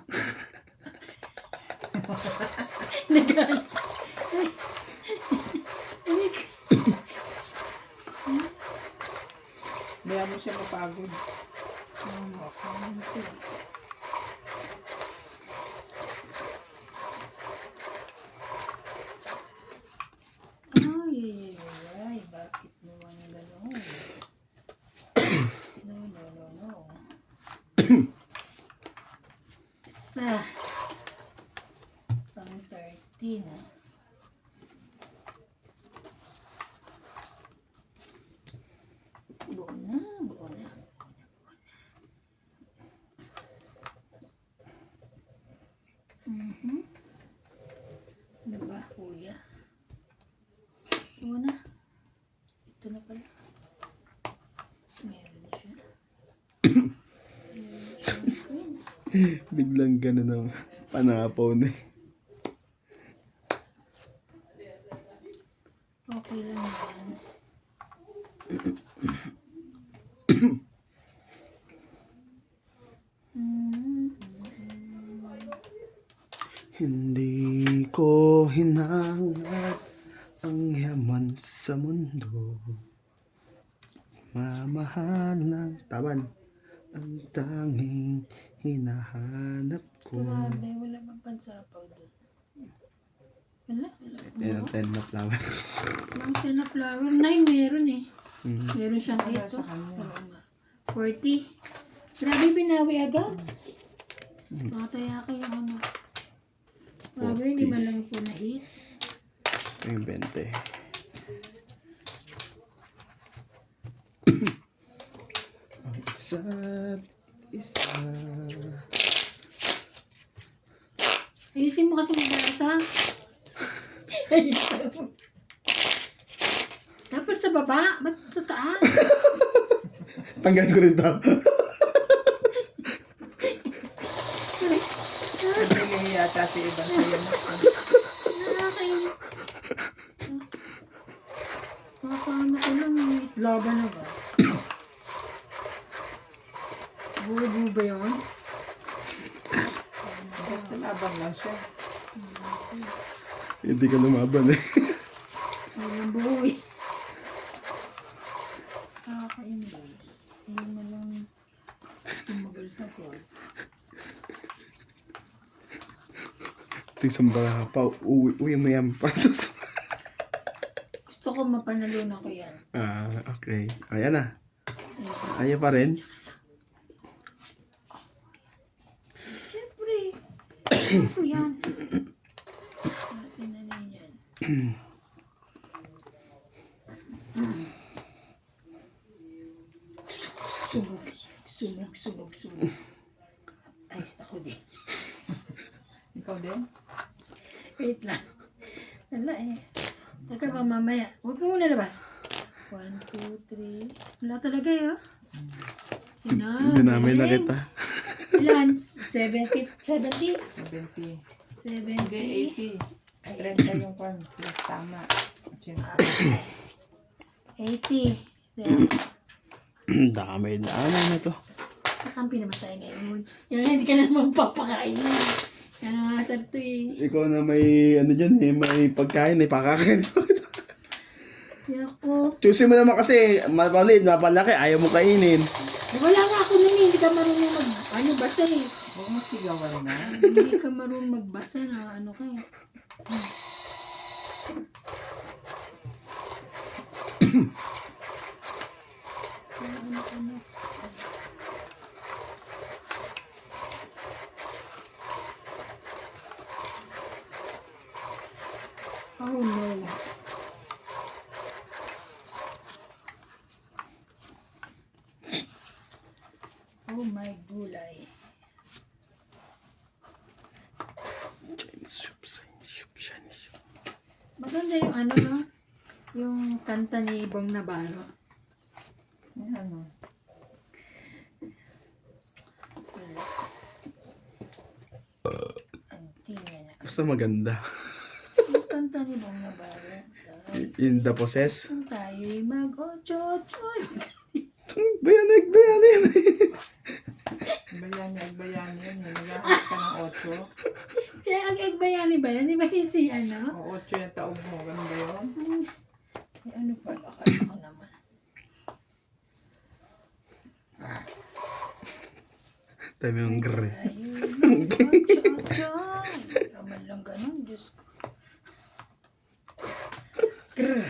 Nagalit. Kaya mo siya mapagod. Ay, bakit naman gano'n? No. Isa. Pang 13. Buo na. Ano ba, kuya? Buo na. Ito na pala. Meron na siya. Biglang gano'n ang panapaw na eh. Okay lang yan. Hindi ko hinangad ang yaman sa mundo. Mamahal ng taban ang tanging hinahanap ko. Grabe, wala bang pansapaw doon? Wala. Yan ang 10 na flower. Ang na flower. 9 meron eh. Mm. Meron siyang Wala 8. sa kanya. 40. Grabe, binawi agad. Nakataya ko yung ano. Grabe, hindi man lang po na-hit. Yung 20. Ang isa't isa. Ayusin mo kasi magbasa. Dapat sa baba, ba't sa taas? Tanggalin ko rin to. Nagiging yata si Ivan sa'yo. Nakakain. Nakakaano ko lang, may laban na ba? Bubo ba yun? Basta laban lang siya. Hindi ka lumaban eh. Walang buo eh. Nakakain ba? Hindi mo lang tumagal na ko. Ito yung sambara pa. Uwi mo yan pa. Gusto ko mapanalunan ko yan. Okay. Ayan na. Ayaw pa rin. Siyempre. Gusto ko yan. Natin na rin yan. Sunog. Ay, ako din. Ikaw din? Wait lang. Wala eh. Teka ba mamaya. Huwag mo muna labas. 1, 2, 3. Wala talaga eh. Oh. Hindi namin na kita. Ilan? 70? 70? 70. 70? Hindi, 80. 30 yung kwan. Plus tama. 80. Dami na. Ano na to? Kakampi naman tayo ngayon. Yan, hindi ka naman papakain na. Yan ang asar to eh. Ikaw na may ano dyan eh. May pagkain eh. Pakakain. Yako. Choosy mo naman kasi mapalid, mapalaki. Ayaw mo kainin. Wala nga ako nun eh. Hindi ka marunong basa eh. Huwag mo sigawan na. Hindi ka marunong magbasa na ano kaya. Oh no. Oh my gulay. Maganda yung ano no? Yung kanta ni Bong Navarro. Yan ano. Anti niya na. Basta maganda. Yung kanta ni Bong Navarro. In the possess. Kung tayo'y mag-ocho-ocho. Bayanig. Agbayani yan. Naghahanap ka ng 8. Kaya ang Egbayani ba yan? Di ba yung si ano? O 8 yung taog mo. Ganun ba yun? Si ano pala? Kaya ko naman. Tayo yung gre. Tayo'y mag-ocho-ocho. Hindi naman lang ganun. Diyos ko. Grr.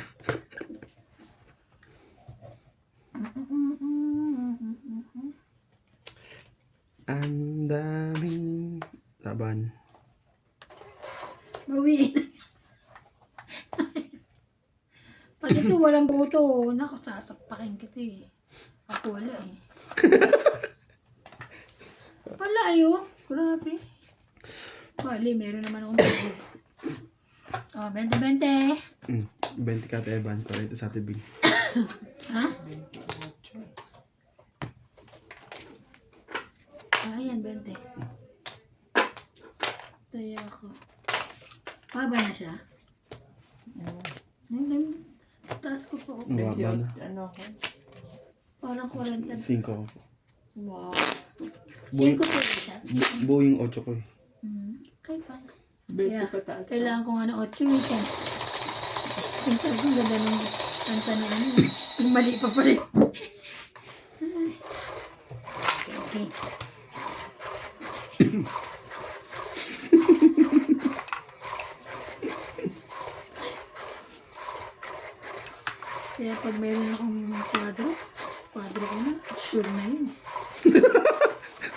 Ang daming laban. Bawiin. Pag ito walang buto, naku, sasakpakin kita eh. Ako wala eh. Wala ayo. Grabe. Bali, meron naman akong tubo. Oh, 20-20. 20 ka Evan, 40 sa tibing. Ha? 28. Ayan, 20. Paba na siya. Taas ko po. Ang baba na. Ano ako? Parang 40. 5. Wow. Buhay, 5 po na siya. buo yung 8 ko eh. Okay, fine. Beto Yeah. ka taas. Kailangan ko nga ng 8 weekend. Yung sabi ko, ganda ng kanta na ano. Yung mali pa pala. Okay. Kaya pag meron akong kwadro ko na, sure na yun.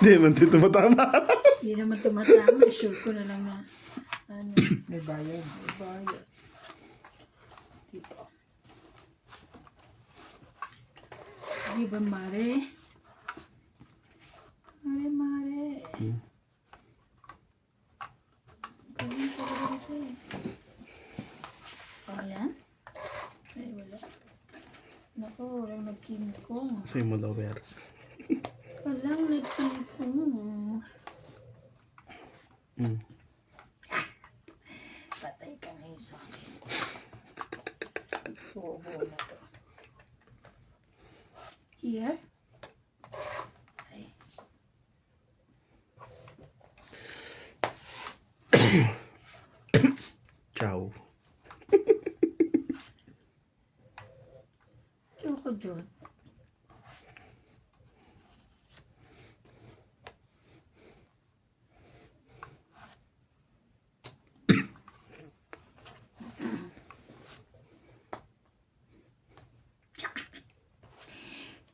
Hindi man ito matama. Hindi naman tumatama, sure ko na lang na ano, May bayad. bayad. Dito. Di ba, Mare? Mare. Ganyan pa ba dito eh? O, yan? Ay, wala. Naku, walang nagkingkong. Sa'yo mo lower. Walang nagkingkong. Patay ka ngayon sa akin. Bobo na to. Here. Ay. Ciao. Choco John.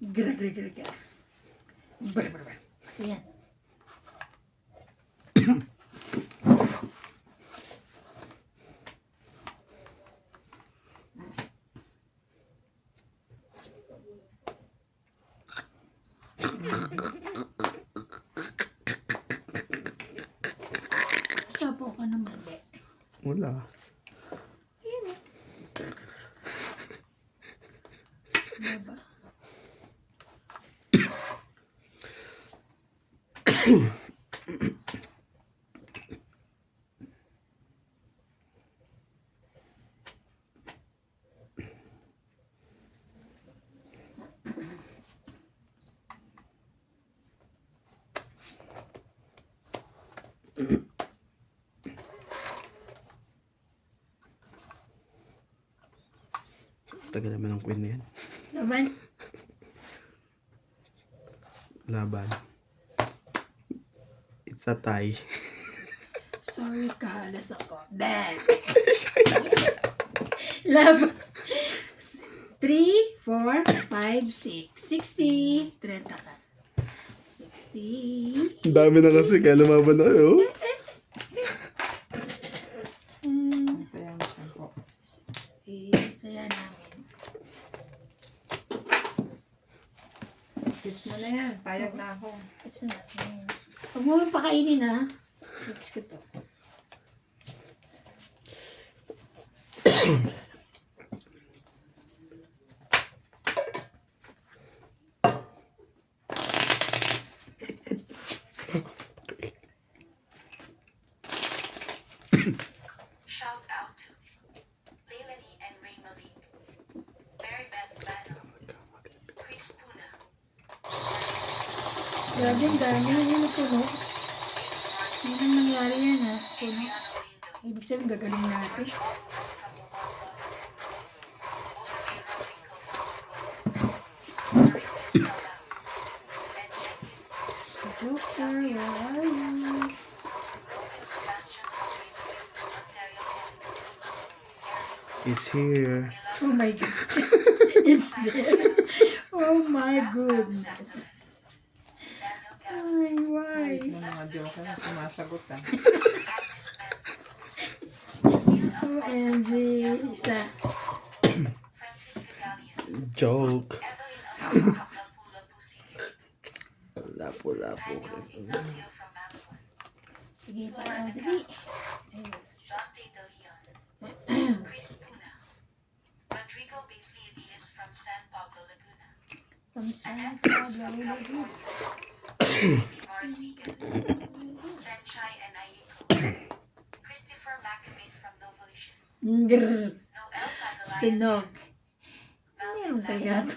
Gra. Bar. Ayan. Sapo ka naman, de. Wala. Ayan eh. Diba? Tagal naman ng queen na yan. Laban? Laban. It's a tie. Sorry ka, alas ako. Dad! Laban. 3, 4, 5, 6. 60. 30 ka. 60. Ang dami na kasi, kaya lumaban na kayo. Kaya naman po. Saya namin. Kiss mo na yan. Payag na ako. Kasi natin. Huwag mo yung pakainin ha. Let's ko to. Shout out to Leilani and Ray Malik, Mary Beth Bano, Chris Puna, Grabe ang dami. Ano na puno? Ano nang nangyari yan ha? Puno. Adriano Lindo, Ibig sabihin gagaling natin. George Oluwan from Mumamba, Odabe Rodrigo from Macau, Marites Calao, Ed Jenkins, Joker, where are you? Romeo Sebastian from Grimsby, Ontario, Canada, Ariel, It's here. Oh my God. It's there. Oh my goodness. Daniel Gavin, Why? Yung mga joker na sumasagot ah. Agnes Manson, Lucille Alfonso OMG. from Seattle, Isa. Francisca Gallion, Joke. Evelyn Alonso from Lapu-Lapu City, Lapo. Daniel Ignacio from Malabon, Sige, Flora parang de dali. Castro, Dante De Leon, Chris Puna, Rodrigo Beasley Diaz from San Pablo, Laguna, From San Annette Cruz Pablo, from Laguna. California, Baby Marasigan, Sanchai and Ayiko, Christopher Jennifer Macabin from Novolicious. Grrr. Noel Pagalayan. Sinog. Melvin Meron kaya Lamb. to.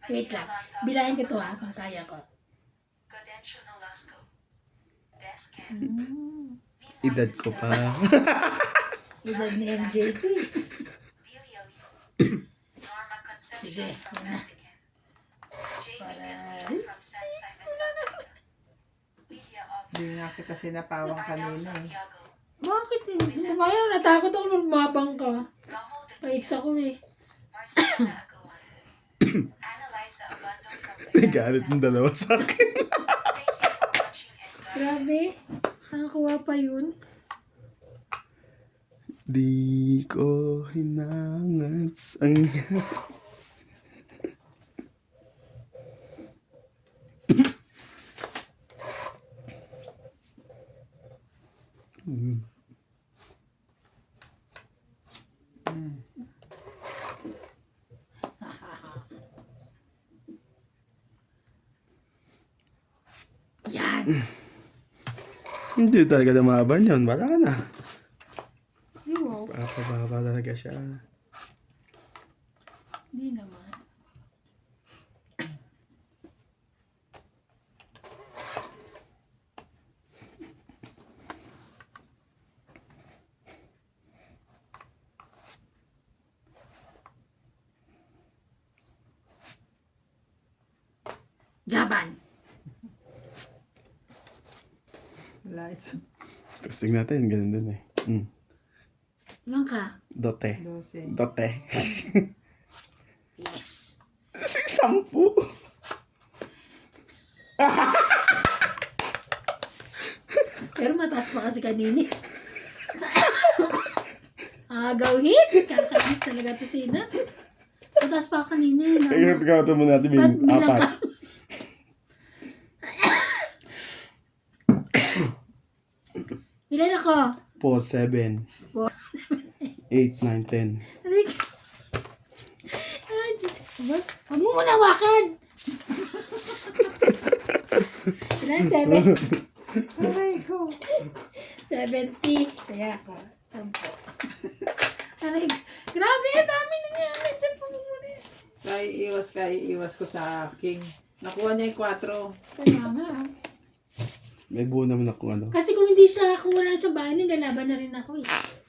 Wait lang. Bilahin ko to ha, kung kaya ko. Godencio Nolasco. Des Ken. Edad ko pa. Edad ni MJ to eh. Delia Lee. Norma Concepcion Sige, from yan na. Antican. Jamie Castillo from San Simon, Pampanga. Lydia Hindi Ovis. nga kita sinapawang Arnel kanina eh. Santiago. Bakit eh? Kaya natakot ako nung mabang ka. Romuald Paix Aquino. ako eh. Marcela Agawan. Annalisa Abando from Galit ng dalawa sa akin. Thank you for watching and God Grabe. bless. Nakakuha pa yun. Di ko hinangats ang... Yan. Hindi talaga lumaban yun. Wala ka na. Di mo. Papababa talaga siya. Hindi naman. Laban. Lights. Testing natin. Ganun din eh. Ilan ka? Dote. 12. Dote. Yes. Sampu. Pero mataas pa kasi kanini. Agaw hit. Kakahit talaga to sina. Mataas pa kanini. Kaya ito mo natin Ba't yung bilang apat. ka? Ilan ako? 4, 7, 8, 9, 10. Aray ka. Ay, Diyos ko ba? Huwag mo muna hawakan. Ilan? 7? Aray ko. 70. Kaya ako. 10. Aray, grabe. Dami nangyari sa pumuli. Iiwas ko sa king. Nakuha niya yung 4. Kaya nga. May buo naman ako ano. Kasi kung hindi siya, kung wala siyang bahay, lalaban na rin ako eh.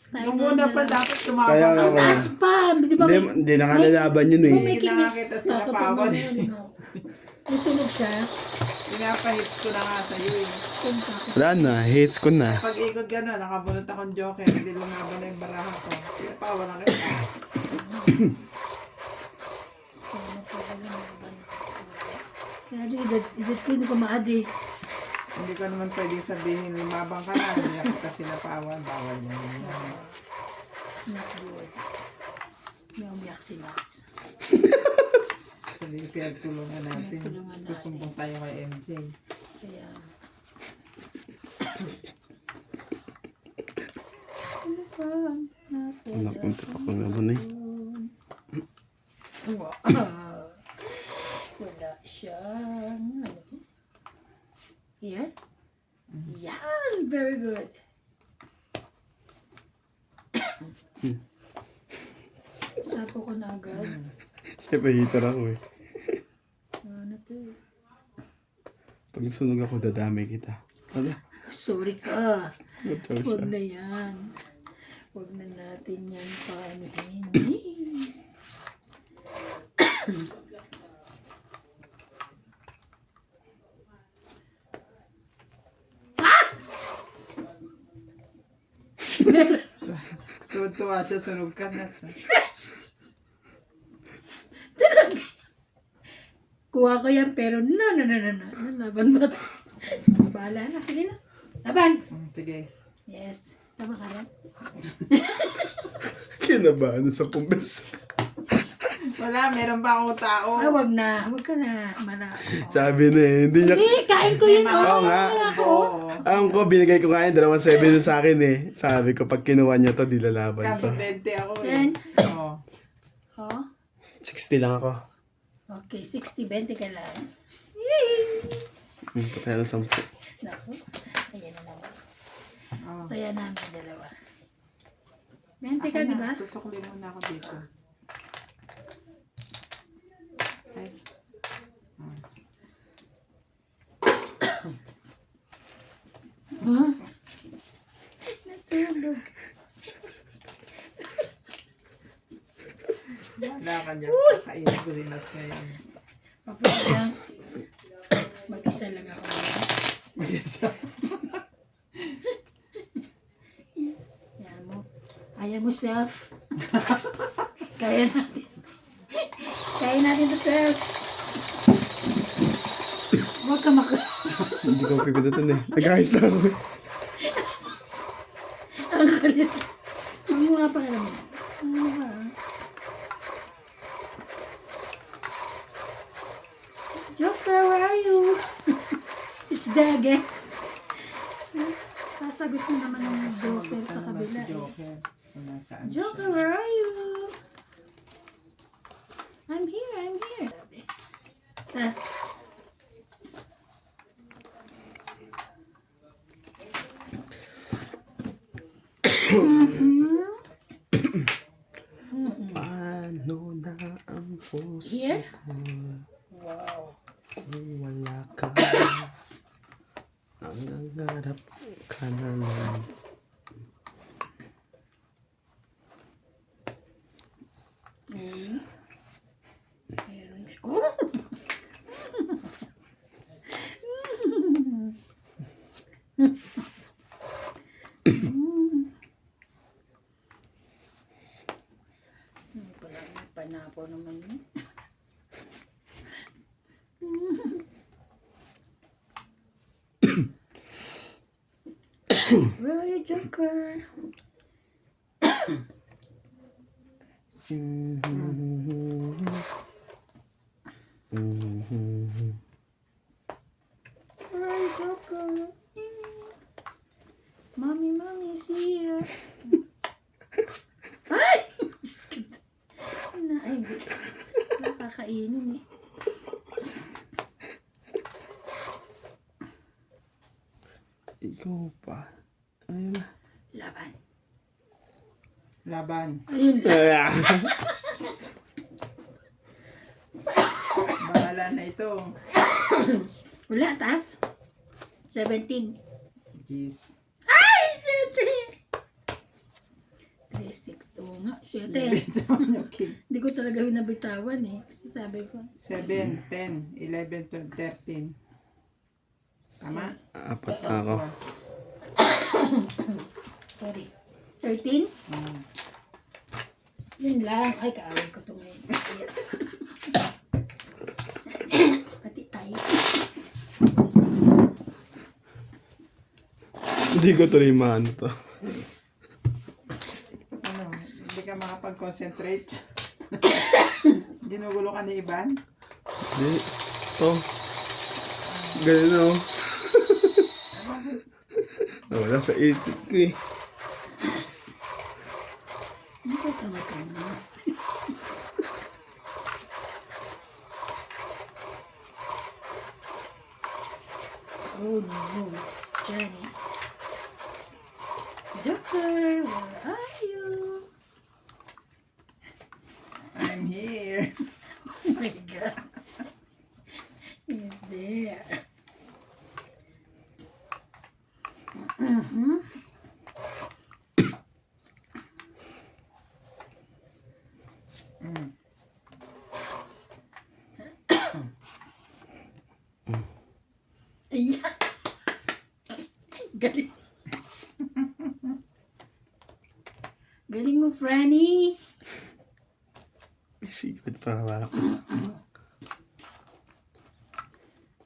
Tayo Nung na una lang pa dalawa. dapat Kaya tumabang nga ka. ako. Taas pa. Di ba Hindi nakalalaban yun eh. may Hindi na nga kita sinapawan. May sunog siya. Pinapahits ko na nga sa'yo eh. Kung bakit. Wala na. Hates ko na. Pag ikot gano'n, nakabunot akong joker. Hindi lumaban na yung baraha ko. Sinapawan na kita. Kaya di, edad ko hindi ko maadi. Hindi ko naman pwedeng sabihin lumabang ka na. Hindi ako kita sinapawan. Bawal yan. Not good. May umiyak si Max. Sabi, pinagtulungan natin. Pinagtulungan natin. Susumbong tayo kay MJ. Kaya... Ano pa? Nakunti pa ko naman eh. Wow. Wala siyang... Ano? Here? Yan! Very good. Sapo ko na agad. Siyempre, hitter ako eh. Ano to? Pag nagsunog ako, dadamay kita. Ano? Sorry ka. Matyaw siya. Huwag na yan. Huwag na natin yan paanuhin. Tuwa siya, sunog ka na. Kuha ko yan pero no. Laban mo. Bahala na. Sige na. Laban. Sige. Yes. Tama ka rin. Kinabahan sa pumbes. Wala, meron ba akong tao? Ay, wag na. Wag ka na. Sabi na eh. Hindi niya... Hindi, kain ko yun. Oo nga. Ako. Oo. Ko, binigay ko nga yun. 2-7 na sa akin eh. Sabi ko, pag kinuha niya to, di lalaban Kaso to. 20 ako eh. Then? Oo. Oh. 60 lang ako. Okay, 60-20 ka lang. Yay! Patay na 10. Naku. Ayan na naman. Oo. Kaya namin dalawa. 20 ka, Akin di na, ba? susukli muna ako dito. Ay. Ha? Nasunog. Wala ka dyan. Kainin ko rin nuts ngayon. Tapos lang, mag-isa lang ako. Mag-isa. Kaya mo, self. Kaya natin. Kaya natin to, self. Huwag ka Hindi ko pipindutin eh. Nag-ayos lang ako eh. Ang kalit. Ang mukha pa naman. Ang mukha. Joker, where are you? It's there again. Sasagot mo naman ng Joker sa kabila. Si Joker. Kung nasaan Joker, siya. where are you? I'm here, I'm here. Sa, Paano na ang puso Here? ko wow. kung wala ka? Ang nangarap ka na lang. Uy. Meron siya. Oh! Pala may panapo naman yun. Where are you, Joker? Where are you, Joker? Mommy is here. Ay! Diyos ko. Ay, hindi. Nakakainin eh. Ikaw pa. Ayun na. Laban. Laban. Ayun lang. Bahala na ito. Wala, taas. 17. Jeez. Ay, 7. 3, 6. Oo nga, 7. Okay. Hindi ko talaga binabitawan eh. Kasi sabi ko, 7, 10, 11, 12, 13. Tama? Apat na ako. sorry. 13? Mm. Yun lang. Ay, kaaway ko ito ngayon. Pati tayo. Hindi ko tuloy maano to. Ano, hindi ka makapag-concentrate? Ginugulo ka ni Ivan? Hindi. Ito. Ganun o. Nawala sa isip ko eh. Ano ko tama-tama? Oh no, it's Jenny. Doctor, where are you? I'm here. Oh my God. He's there. Mm-hmm. Mm. Ayan. Galing. Galing mo, Franny. Secret pa wala ko sa...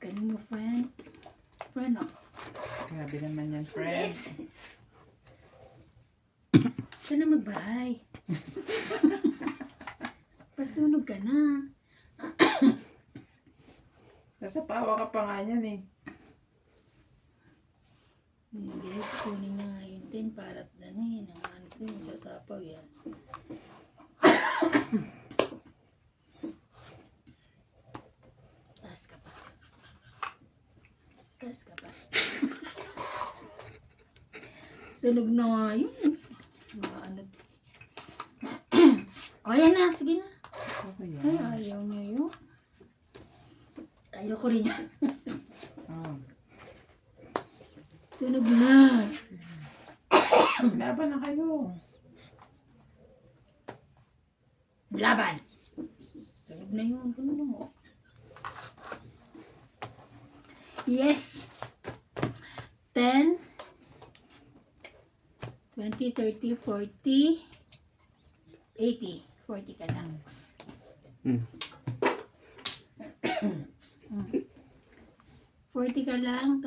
Galing mo, friend. Friend, oh. Grabe naman yan, friend. Yes. Saan na magbahay? Pasunog ka na. Nasa pawa ka pa nga yan eh. Hindi, kukunin niya nga yung 10 para ano yun. Ang ano ko yung sasapaw yan. Taas ka pa. Taas ka pa. Sunog na nga yun. Mga ano, O, yan na. Sige na. Okay Ay, yan. ayaw niya yun. Ayoko rin yan. Ah. Sunog na. Laban na kayo. Laban. Sunog na yun. Ano mo? Yes. 10, 20, 30, 40, 80. 40 ka lang. Hmm. 40 ka lang.